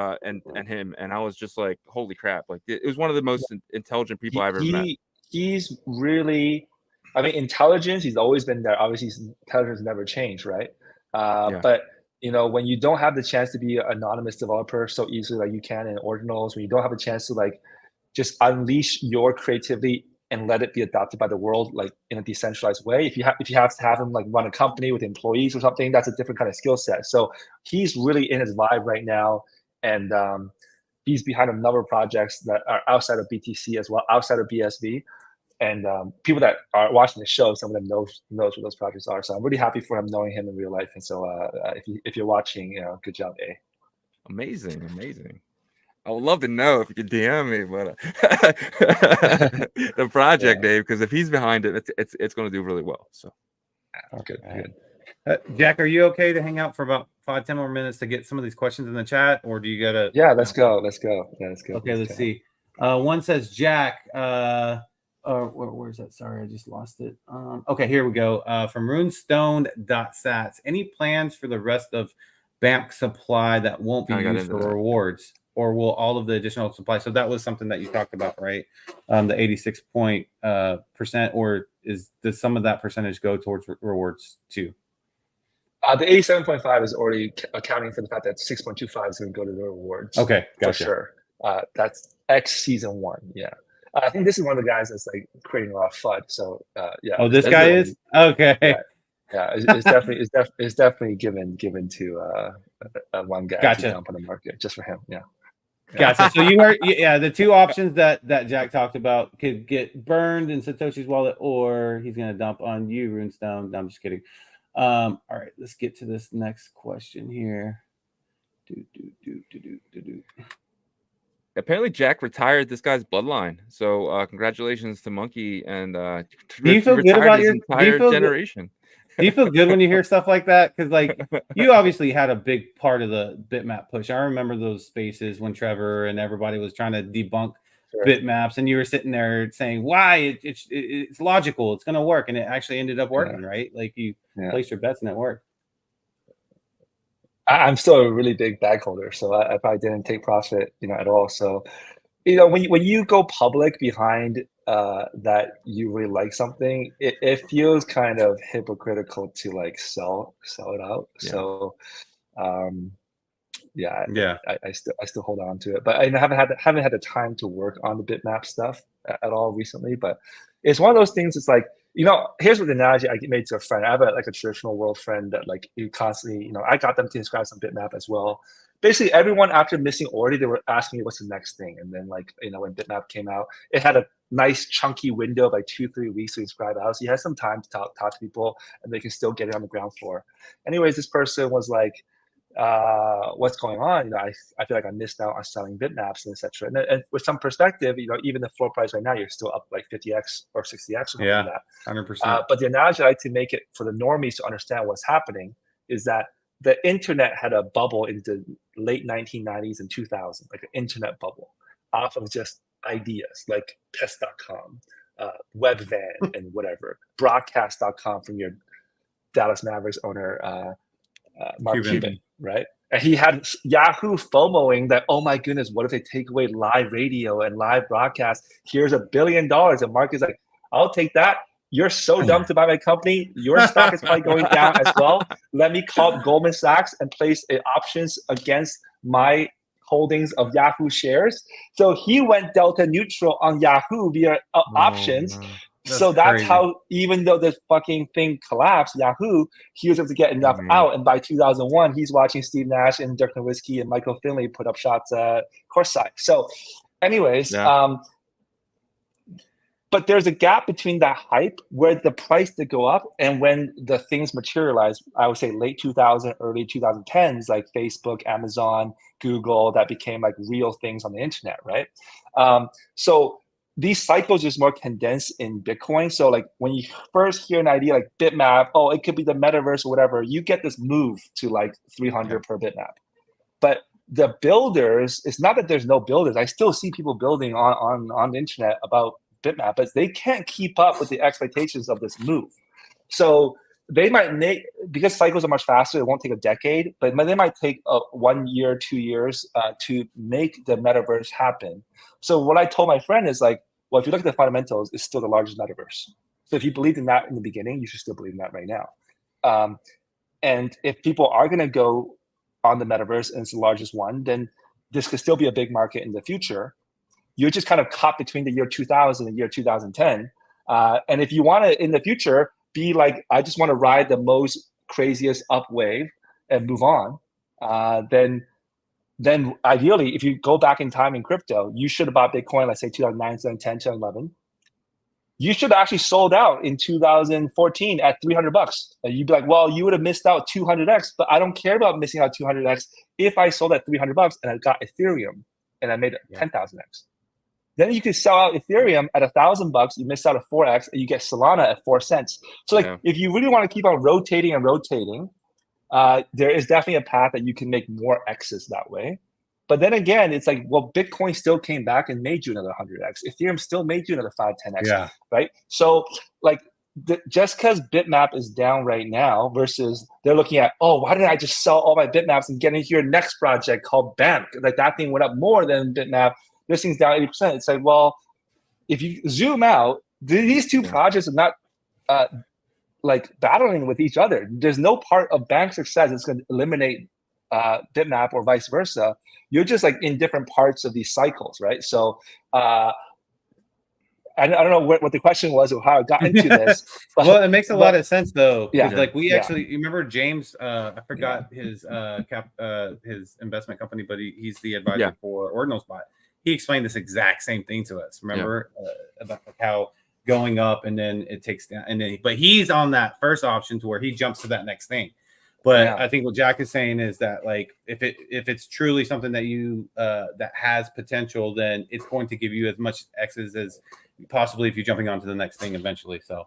him, and I was just like, holy crap! Like it was one of the most intelligent people I've ever met. he's really, I mean, intelligence, he's always been there. Obviously, his intelligence never changed, right? But you know, when you don't have the chance to be an anonymous developer so easily like you can in Ordinals, when you don't have a chance to like just unleash your creativity and let it be adopted by the world like in a decentralized way, if you have to have him like run a company with employees or something, that's a different kind of skill set. So he's really in his vibe right now, and he's behind a number of projects that are outside of BTC as well, outside of BSV. And people that are watching the show, some of them knows what those projects are. So I'm really happy for him, knowing him in real life. And so if you're watching, you know, good job, A. Amazing. I would love to know if you could DM me, but the project, Dave, because if he's behind it, it's going to do really well. So good. Jack, are you okay to hang out for about 5-10 more minutes to get some of these questions in the chat, or do you gotta? Yeah, let's go. Yeah, let's go. Okay, let's see. One says Jack. Where's that? Sorry, I just lost it. Okay, here we go. From runestone.sats. Any plans for the rest of BAMK supply that won't be used for rewards, or will all of the additional supply? So that was something that you talked about, right? The 86% or does some of that percentage go towards rewards too? The 87.5 is already accounting for the fact that 6.25 is going to go to the rewards. Okay, gotcha. For sure. That's X season 1. Yeah. I think this is one of the guys that's like creating a lot of FUD. So yeah. Oh, this guy is? Okay. Yeah, it's definitely given to one guy to dump on the market just for him. Yeah. Gotcha. So you heard, the two options that Jack talked about could get burned in Satoshi's wallet, or he's gonna dump on you, Runestone. No, I'm just kidding. All right, let's get to this next question here. Apparently Jack retired this guy's bloodline, so congratulations to Monkey, and do you feel good about your entire generation? Do you feel good when you hear stuff like that? Because like you obviously had a big part of the bitmap push. I remember those spaces when Trevor and everybody was trying to debunk bitmaps, and you were sitting there saying why it's logical, it's going to work, and it actually ended up working, right? Like you placed your bets and it worked. I'm still a really big bag holder, so I probably didn't take profit, at all. So, when you go public behind that you really like something, it feels kind of hypocritical to like sell it out. Yeah. So, I still hold on to it, but I haven't had the time to work on the bitmap stuff at all recently. But it's one of those things. It's like, here's what the analogy I made to a friend. I have a traditional world friend that like you constantly, I got them to inscribe some bitmap as well. Basically, everyone after missing Ordi, they were asking me what's the next thing. And then like, when bitmap came out, it had a nice chunky window of like 2-3 weeks to inscribe out. So you had some time to talk to people, and they can still get it on the ground floor. Anyways, this person was like, what's going on? I feel like I missed out on selling bitmaps and etc. And with some perspective, even the floor price right now, you're still up like 50x or 60x or something like that. 100%. But the analogy I like to make it for the normies to understand what's happening is that the internet had a bubble in the late 1990s and 2000, like an internet bubble off of just ideas like Pest.com, Webvan, and whatever, Broadcast.com from your Dallas Mavericks owner, Mark Cuban, right? And he had Yahoo FOMOing that, oh my goodness, what if they take away live radio and live broadcast? Here's $1 billion. And Mark is like, I'll take that. You're so dumb to buy my company. Your stock is probably going down as well. Let me call Goldman Sachs and place options against my holdings of Yahoo shares. So he went delta neutral on Yahoo via options. No. That's crazy. How, even though the fucking thing collapsed, Yahoo, he was able to get enough out. And by 2001, he's watching Steve Nash and Dirk Nowitzki and Michael Finley put up shots at courtside. So anyways, but there's a gap between that hype where the price did go up and when the things materialize, I would say late 2000, early 2010s, like Facebook, Amazon, Google, that became like real things on the internet, right? So these cycles is more condensed in Bitcoin. So like when you first hear an idea like bitmap, oh, it could be the metaverse or whatever, you get this move to like 300 per bitmap. But the builders, it's not that there's no builders. I still see people building on the internet about bitmap, but they can't keep up with the expectations of this move. So they might make, because cycles are much faster, it won't take a decade, but they might take 1 year, 2 years to make the metaverse happen. So what I told my friend is like, Well, if you look at the fundamentals, it's still the largest metaverse. So if you believed in that in the beginning, you should still believe in that right now. And if people are going to go on the metaverse and it's the largest one, then this could still be a big market in the future. You're just kind of caught between the year 2000 and the year 2010. And if you want to, in the future, be like, I just want to ride the most craziest up wave and move on, then ideally, if you go back in time in crypto, you should have bought Bitcoin, let's say 2009, 2010, 2011. You should have actually sold out in 2014 at $300. And you'd be like, well, you would have missed out 200x, but I don't care about missing out 200x if I sold at $300 and I got Ethereum and I made 10,000x. Then you could sell out Ethereum at $1,000. You miss out at 4x, and you get Solana at 4 cents. So, like, if you really want to keep on rotating and rotating, there is definitely a path that you can make more X's that way. But then again, it's like, well, Bitcoin still came back and made you another 100x. Ethereum still made you another 5, 10x. Right? So, like, just because Bitmap is down right now versus they're looking at, oh, why didn't I just sell all my Bitmaps and get into your next project called BAMK? Like, that thing went up more than Bitmap. This thing's down 80%. It's like, well, if you zoom out, these two projects are not like battling with each other. There's no part of BAMK's success that's going to eliminate Bitmap or vice versa. You're just like in different parts of these cycles, right? So I don't know what the question was or how I got into this. But, well, it makes a lot of sense though. Yeah. Like we actually, you remember James? I forgot his his investment company, but he's the advisor for Ordinals Bot. He explained this exact same thing to us. Remember about how going up and then it takes down, and then but he's on that first option to where he jumps to that next thing. But I think what Jack is saying is that like if it's truly something that you that has potential, then it's going to give you as much X's as possibly if you're jumping on to the next thing eventually. So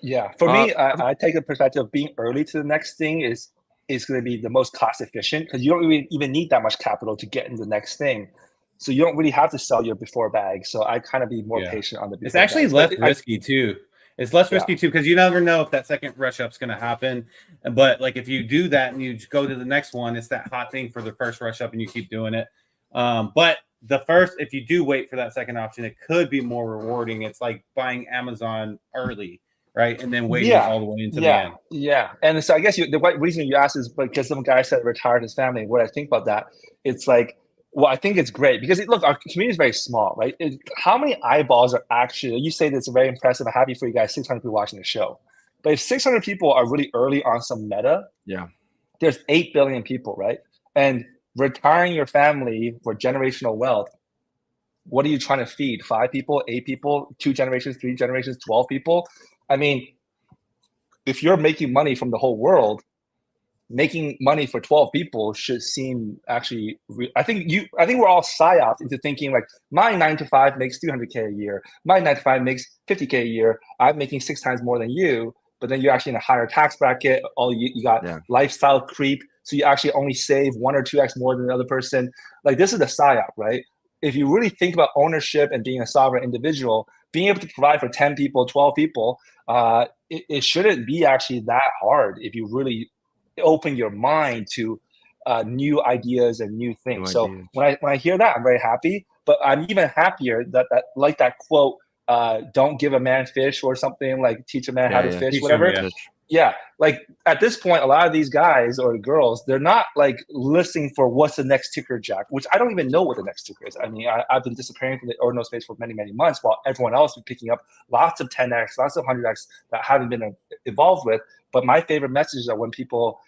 yeah. For me, I take the perspective of being early to the next thing is going to be the most cost efficient because you don't even need that much capital to get into the next thing. So you don't really have to sell your before bag. So I kind of be more patient on the before. It's actually less risky too. It's less risky too because you never know if that second rush up's going to happen. But like if you do that and you go to the next one, it's that hot thing for the first rush up and you keep doing it. But the first, if you do wait for that second option, it could be more rewarding. It's like buying Amazon early, right? And then waiting all the way into the end. Yeah. And so I guess the reason you asked is because some guy said retired his family. What I think about that, it's like, well, I think it's great because look, our community is very small, right? How many eyeballs are actually? You say that's very impressive. I'm happy for you guys. 600 people watching the show, but if 600 people are really early on some meta, there's 8 billion people, right? And retiring your family for generational wealth. What are you trying to feed? 5 people, 8 people, 2 generations, 3 generations, 12 people? I mean, if you're making money from the whole world, making money for 12 people should seem actually. I think we're all psyoped into thinking like my 9 to 5 makes 300K a year. My 9 to 5 makes 50K a year. I'm making 6 times more than you, but then you're actually in a higher tax bracket. You got lifestyle creep, so you actually only save 1 or 2x more than the other person. Like this is the psyop, right? If you really think about ownership and being a sovereign individual, being able to provide for 10 people, 12 people, it shouldn't be actually that hard if you really open your mind to new ideas and new things. When I hear that, I'm very happy. But I'm even happier that like that quote, "Don't give a man fish" or something like "teach a man how to fish," whatever. Like at this point, a lot of these guys or girls, they're not like listening for what's the next ticker, Jack. Which I don't even know what the next ticker is. I mean, I've been disappearing from the ordinal space for many, many months, while everyone else is picking up lots of 10x, lots of 100x that I haven't been involved with. But my favorite messages are when people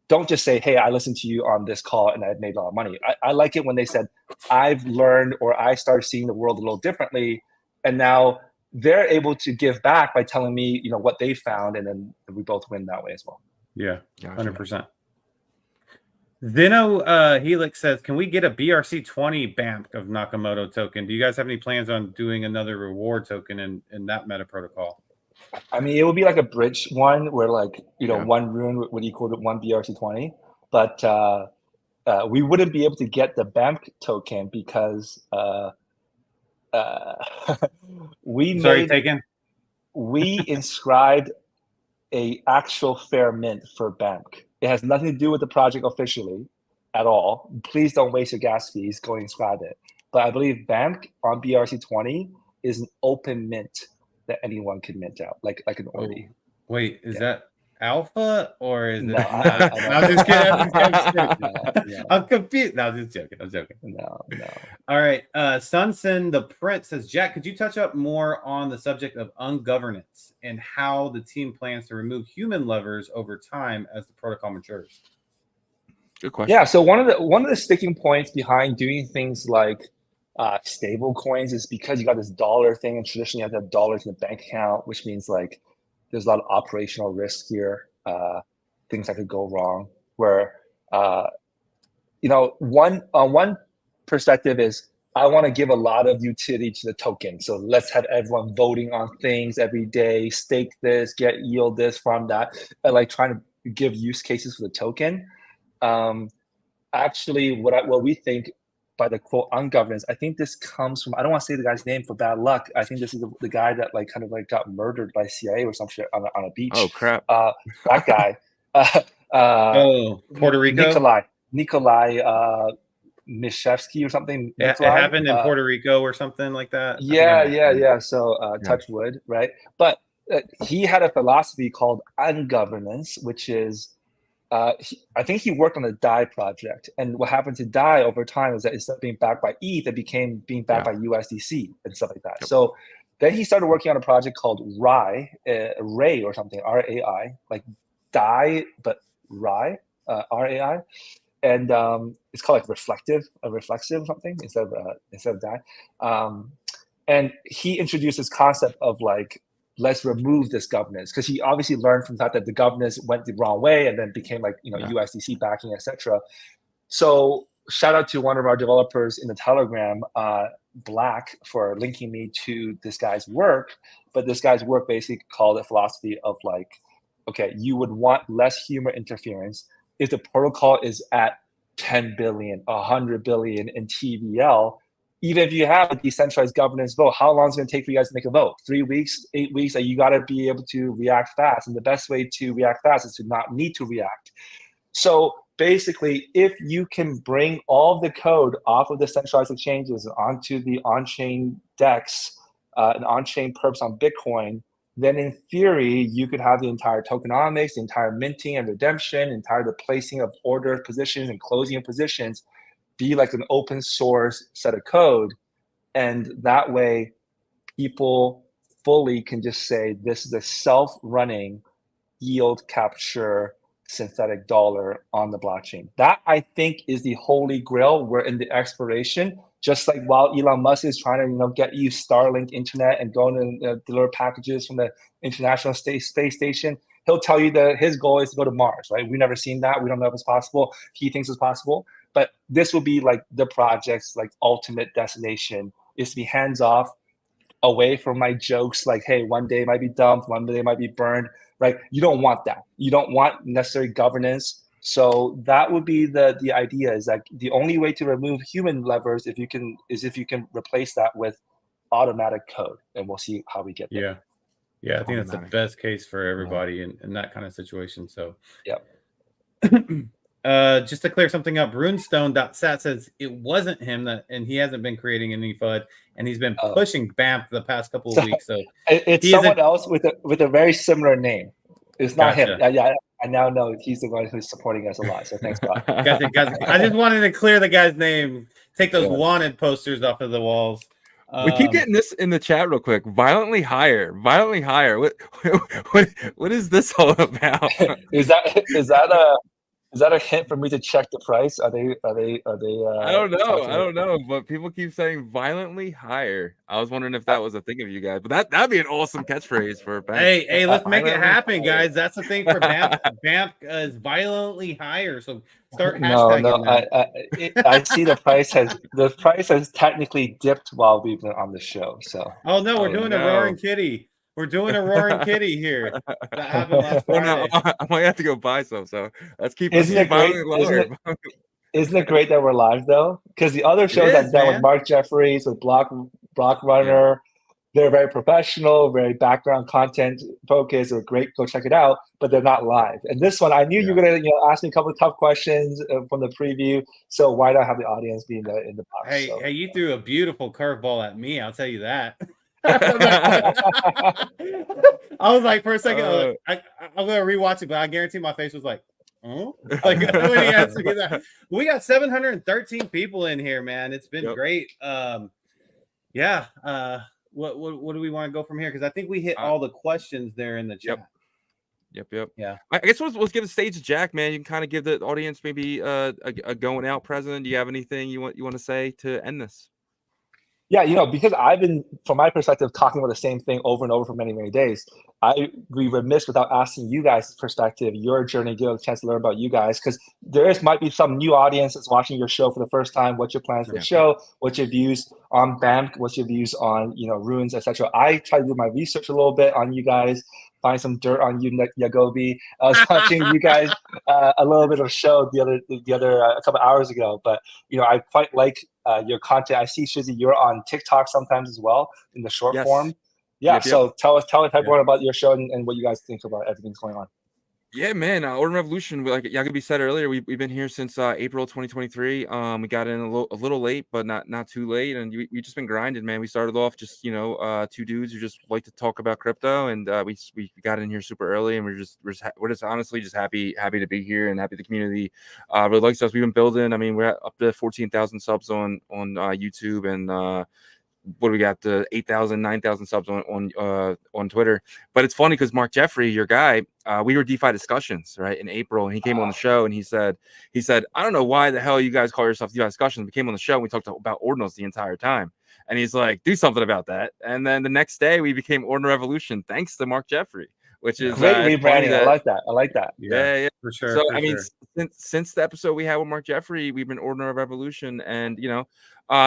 don't just say, "Hey, I listened to you on this call and I've made a lot of money." I like it when they said, "I've learned," or "I started seeing the world a little differently," and now they're able to give back by telling me, what they found, and then we both win that way as well. Yeah, 100%. Zeno Helix says, "Can we get a BRC20 BAMK of Nakamoto token? Do you guys have any plans on doing another reward token in that meta protocol?" I mean, it would be like a bridge one where like, 1 rune would equal to 1 BRC20, but we wouldn't be able to get the BAMK token because we inscribed a actual fair mint for BAMK. It has nothing to do with the project officially at all. Please don't waste your gas fees. Go inscribe it. But I believe BAMK on BRC20 is an open mint that anyone can mint out, like an ordi. Wait, is that alpha or is No, it? I'm just kidding. I'm just kidding. No. I'm confused. No, I'm just joking. No. All right. Sunson the Prince says, Jack, could you touch up more on the subject of ungovernance and how the team plans to remove human levers over time as the protocol matures? Good question. Yeah. So one of the sticking points behind doing things like stable coins is because you got this dollar thing, and traditionally you have to have dollars in the bank account, which means like there's a lot of operational risk here, things that could go wrong. Where one perspective is I want to give a lot of utility to the token, so let's have everyone voting on things every day, stake this, get yield this from that, and like trying to give use cases for the token. Actually, what we think by the quote ungovernance, I think this comes from, I don't want to say the guy's name for bad luck. I think this is the guy that like kind of like got murdered by CIA or some shit on a beach. Oh crap! That guy. Puerto Rico. Nikolai Mishevsky or something. Yeah, it happened in Puerto Rico or something like that. Yeah. So touch wood, right? But he had a philosophy called ungovernance, which is I think he worked on the DAI project, and what happened to DAI over time is that instead of being backed by ETH, it became being backed by USDC and stuff like that. Yep. So then he started working on a project called Rai or something, RAI, like DAI but Rai, RAI, and it's called like reflexive something instead of DAI. And he introduced this concept of like, let's remove this governance, because he obviously learned from the fact that the governance went the wrong way and then became like USDC backing, etc. So shout out to one of our developers in the Telegram, Black, for linking me to this guy's work. But this guy's work basically called a philosophy of like, okay, you would want less human interference if the protocol is at 10 billion, 100 billion in TVL. Even if you have a decentralized governance vote, how long is it going to take for you guys to make a vote? 3 weeks, 8 weeks? You got to be able to react fast. And the best way to react fast is to not need to react. So basically, if you can bring all the code off of the centralized exchanges onto the on-chain DEX and on-chain perps on Bitcoin, then in theory, you could have the entire tokenomics, the entire minting and redemption, entire replacing of order positions and closing of positions be like an open source set of code. And that way people fully can just say, this is a self-running yield capture synthetic dollar on the blockchain. That I think is the holy grail. We're in the exploration, just like while Elon Musk is trying to get you Starlink internet and going to deliver packages from the International Space Station. He'll tell you that his goal is to go to Mars, right? We've never seen that. We don't know if it's possible. He thinks it's possible. But this will be like the project's like ultimate destination, is to be hands off, away from my jokes like, hey, one day it might be dumped, one day it might be burned, right? You don't want that. You don't want necessary governance. So that would be the idea, is like the only way to remove human levers if you can replace that with automatic code, and we'll see how we get there. Yeah, I think that's the best case for everybody in that kind of situation. So yeah. Just to clear something up, runestone.sat says it wasn't him, and he hasn't been creating any FUD, and he's been pushing BAMK the past couple of weeks. So it's someone else with a very similar name. It's not him. Yeah, I now know he's the one who's supporting us a lot. So thanks, Bob. Guys, I just wanted to clear the guy's name. Take those wanted posters off of the walls. We keep getting this in the chat real quick. Violently higher. What is this all about? Is that a hint for me to check the price? Are they? I don't know. But people keep saying violently higher. I was wondering if that was a thing of you guys. But that'd be an awesome catchprise for BAMK. Hey, let's make it happen, guys. That's the thing for BAMK. BAMK is violently higher. So start hashtagging that. I see the price has technically dipped while we've been on the show. So we're doing a roaring kitty. We're doing a roaring kitty here. That happened last Friday. I might have to go buy some. So let's keep. Isn't it great that we're live though? Because the other shows I've done with Mark Jeffries, with Block Runner, they're very professional, very background content focused. They're great. Go check it out. But they're not live. And this one, I knew you were gonna ask me a couple of tough questions from the preview. So why not have the audience be in the box? Hey, you threw a beautiful curveball at me. I'll tell you that. I was like, for a second, I'm gonna rewatch it, but I guarantee my face was like, oh, like when he answered me that. We got 713 people in here, man. It's been great. Yeah. What do we want to go from here? Because I think we hit all the questions there in the chat. Yep. Yeah. I guess let's give the stage to Jack, man. You can kind of give the audience maybe a going out present. Do you have anything you want to say to end this? Yeah, because I've been, from my perspective, talking about the same thing over and over for many, many days. I'd be remiss without asking you guys' perspective, your journey, give a chance to learn about you guys, because might be some new audience that's watching your show for the first time. What's your plans for the show? What's your views on BAMK? What's your views on runes, etc.? I try to do my research a little bit on you guys, find some dirt on you, Yagobi. I was watching you guys a little bit of a show the other a couple hours ago, but I quite like your content. I see, Shizzy, you're on TikTok sometimes as well in the short form. Yeah, so tell everyone about your show and what you guys think about everything that's going on. Yeah, man. Ordinal Revolution, like Yagobi said earlier, we've been here since April 2023. We got in a little late, but not too late, and we just been grinding, man. We started off just two dudes who just like to talk about crypto, and we got in here super early, and we're just honestly just happy to be here and happy the community really likes us. We've been building. I mean, we're up to 14,000 subs on YouTube, and what do we got, the 8,000, 9,000 subs on Twitter. But it's funny because Mark Jeffrey, your guy, we were DeFi discussions right in April, and he came on the show and he said, I don't know why the hell you guys call yourself DeFi discussions. We came on the show and we talked about ordinals the entire time, and he's like, do something about that. And then the next day we became Ordinal Revolution thanks to Mark Jeffrey, which is great rebranding. I like that. Yeah, for sure. So I mean, since the episode we had with Mark Jeffrey, we've been Ordinal Revolution, and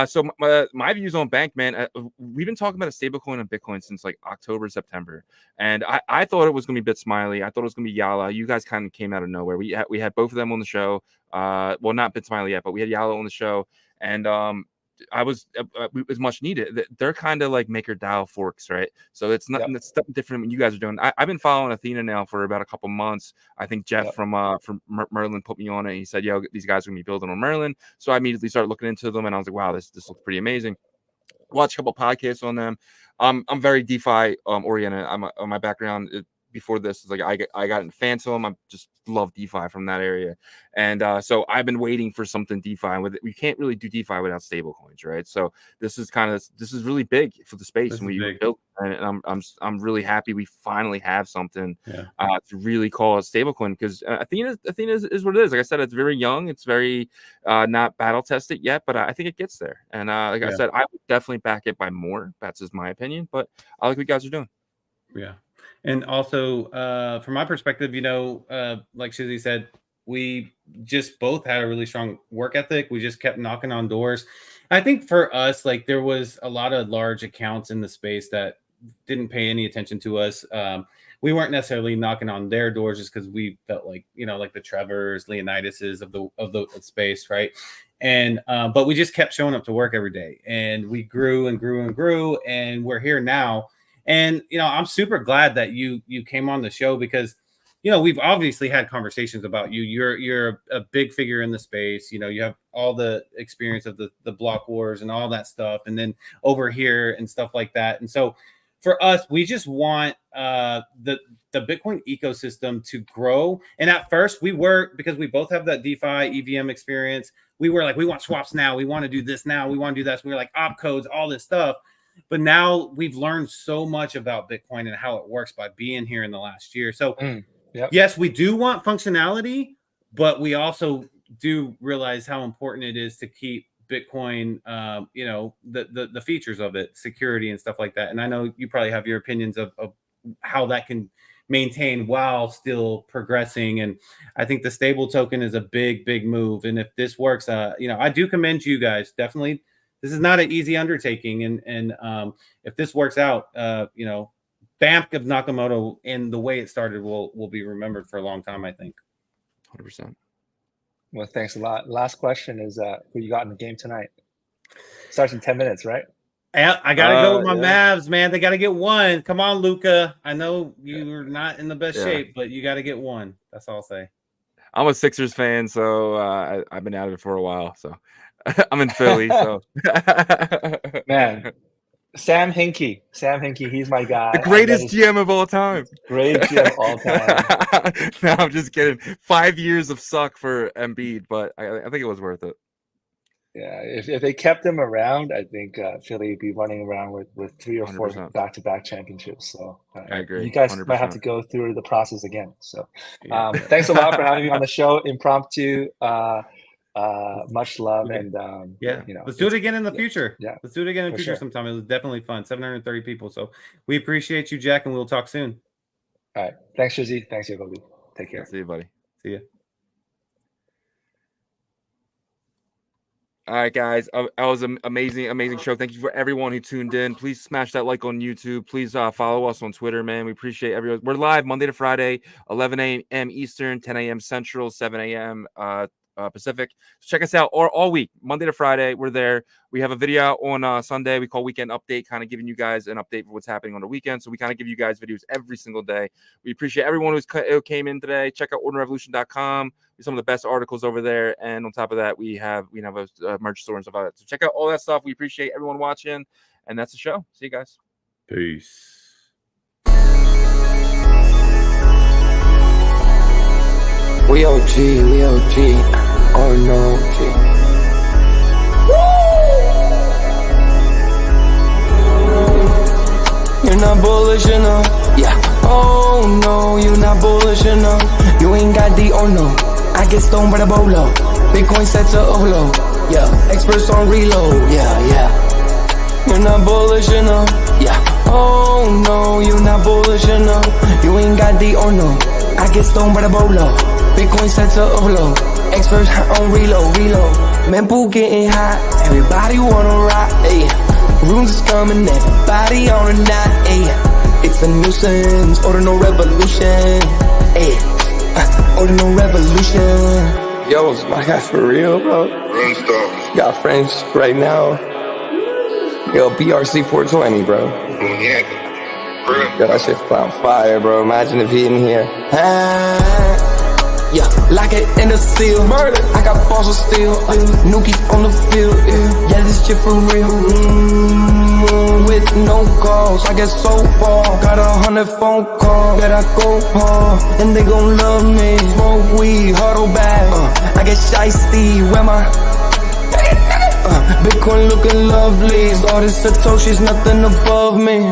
so my views on BAMK, man, we've been talking about a stablecoin on Bitcoin since like October, September, and I thought it was gonna be BitSmiley. I thought it was gonna be Yala. You guys kind of came out of nowhere. We had both of them on the show. Well, not BitSmiley yet, but we had Yala on the show, and it was much needed. They're kind of like MakerDAO forks, right? So it's not it's something different than what you guys are doing. I've been following Athena now for about a couple months. I think Jeff from Merlin put me on it. He said, "Yo, these guys are gonna be building on Merlin." So I immediately started looking into them, and I was like, "Wow, this looks pretty amazing." Watch a couple podcasts on them. I'm very DeFi oriented. My background before this is like I got in Phantom. I just love DeFi from that area, and so I've been waiting for something DeFi. With it, we can't really do DeFi without stablecoins, right? So this is really big for the space, and we built. And I'm really happy we finally have something to really call a stablecoin, because Athena is what it is. Like I said, it's very young. It's very not battle tested yet, but I think it gets there. And I said, I would definitely back it by more. That's just my opinion, but I like what you guys are doing. Yeah. And also, from my perspective, like Shizzy said, we just both had a really strong work ethic. We just kept knocking on doors. I think for us, like, there was a lot of large accounts in the space that didn't pay any attention to us. We weren't necessarily knocking on their doors just because we felt like, like the Trevors, Leonidases of the space, right? And but we just kept showing up to work every day, and we grew and grew and grew, and we're here now. And I'm super glad that you came on the show, because we've obviously had conversations about you. You're a big figure in the space. You have all the experience of the block wars and all that stuff, and then over here and stuff like that. And so for us, we just want the Bitcoin ecosystem to grow. And at first because we both have that DeFi EVM experience, we were like, we want swaps now. We want to do this now. We want to do that. So we were like op codes, all this stuff. But now we've learned so much about Bitcoin and how it works by being here in the last year. So yes, we do want functionality, but we also do realize how important it is to keep Bitcoin, the features of it, security and stuff like that. And I know you probably have your opinions of how that can maintain while still progressing. And I think the stable token is a big, big move. And if this works, I do commend you guys. Definitely. This is not an easy undertaking. And if this works out, BAMK of Nakamoto and the way it started will be remembered for a long time, I think. 100%. Well, thanks a lot. Last question is who you got in the game tonight? Starts in 10 minutes, right? I gotta go with my Mavs, man. They gotta get one. Come on, Luka. I know you're not in the best shape, but you gotta get one. That's all I'll say. I'm a Sixers fan, so I've been at it for a while. So I'm in Philly. So man, Sam Hinkie. Sam Hinkie, he's my guy. The greatest GM of all time. Great GM of all time. No, I'm just kidding. 5 years of suck for Embiid, but I think it was worth it. Yeah, if they kept him around, I think Philly would be running around with 3 or 4 100%. back-to-back championships. So I agree. You guys 100%. might have to go through the process again. So thanks a lot for having me on the show. Impromptu. Much love and let's do it again in the future. Yeah, let's do it again in the future sometime. It was definitely fun. 730 people. So we appreciate you, Jack, and we'll talk soon. All right. Thanks, Shizzy. Thanks, Yagobi. Take care. See you, buddy. See ya. All right, guys. That was an amazing show. Thank you for everyone who tuned in. Please smash that like on YouTube. Please follow us on Twitter, man. We appreciate everyone. We're live Monday to Friday, 11 a.m. Eastern, 10 a.m. Central, 7 a.m. Pacific. So check us out all week, Monday to Friday. We're there. We have a video on Sunday we call Weekend Update, kind of giving you guys an update for what's happening on the weekend. So we kind of give you guys videos every single day. We appreciate everyone who came in today. Check out ordinalrevolution.com. Some of the best articles over there, and on top of that, we have a merch store and stuff like that. So check out all that stuff. We appreciate everyone watching, and that's the show. See you guys. Peace. We OG, oh no, G. You're not bullish enough, yeah. Oh no, you're not bullish enough. You ain't got the oh no. I get stoned by the bolo. Bitcoin set to Olo, yeah. Experts on reload, yeah. You're not bullish enough, yeah. Oh no, you're not bullish enough. You ain't got the oh no. I get stoned by the bolo. Bitcoin set to Olo. Experts on reload. Man, pool getting hot. Everybody wanna rock, ayy. Rooms is coming, everybody on a knot, ayy. It's a nuisance, Ordinal Revolution, ayy. Ordinal Revolution. Yo, is my guy for real, bro? Got friends right now. Yo, BRC 420, bro. Yo, that shit on fire, bro. Imagine if he in here. Yeah, like it in the seal. Murder. I got balls of steel. Nookie on the field. Yeah, this shit for real. With no calls, I get so far. Got 100 phone calls that I go hard, and they gon' love me. Smoke weed, huddle back. I get shiesty. Where my Bitcoin looking lovely. All this Satoshi's nothing above me.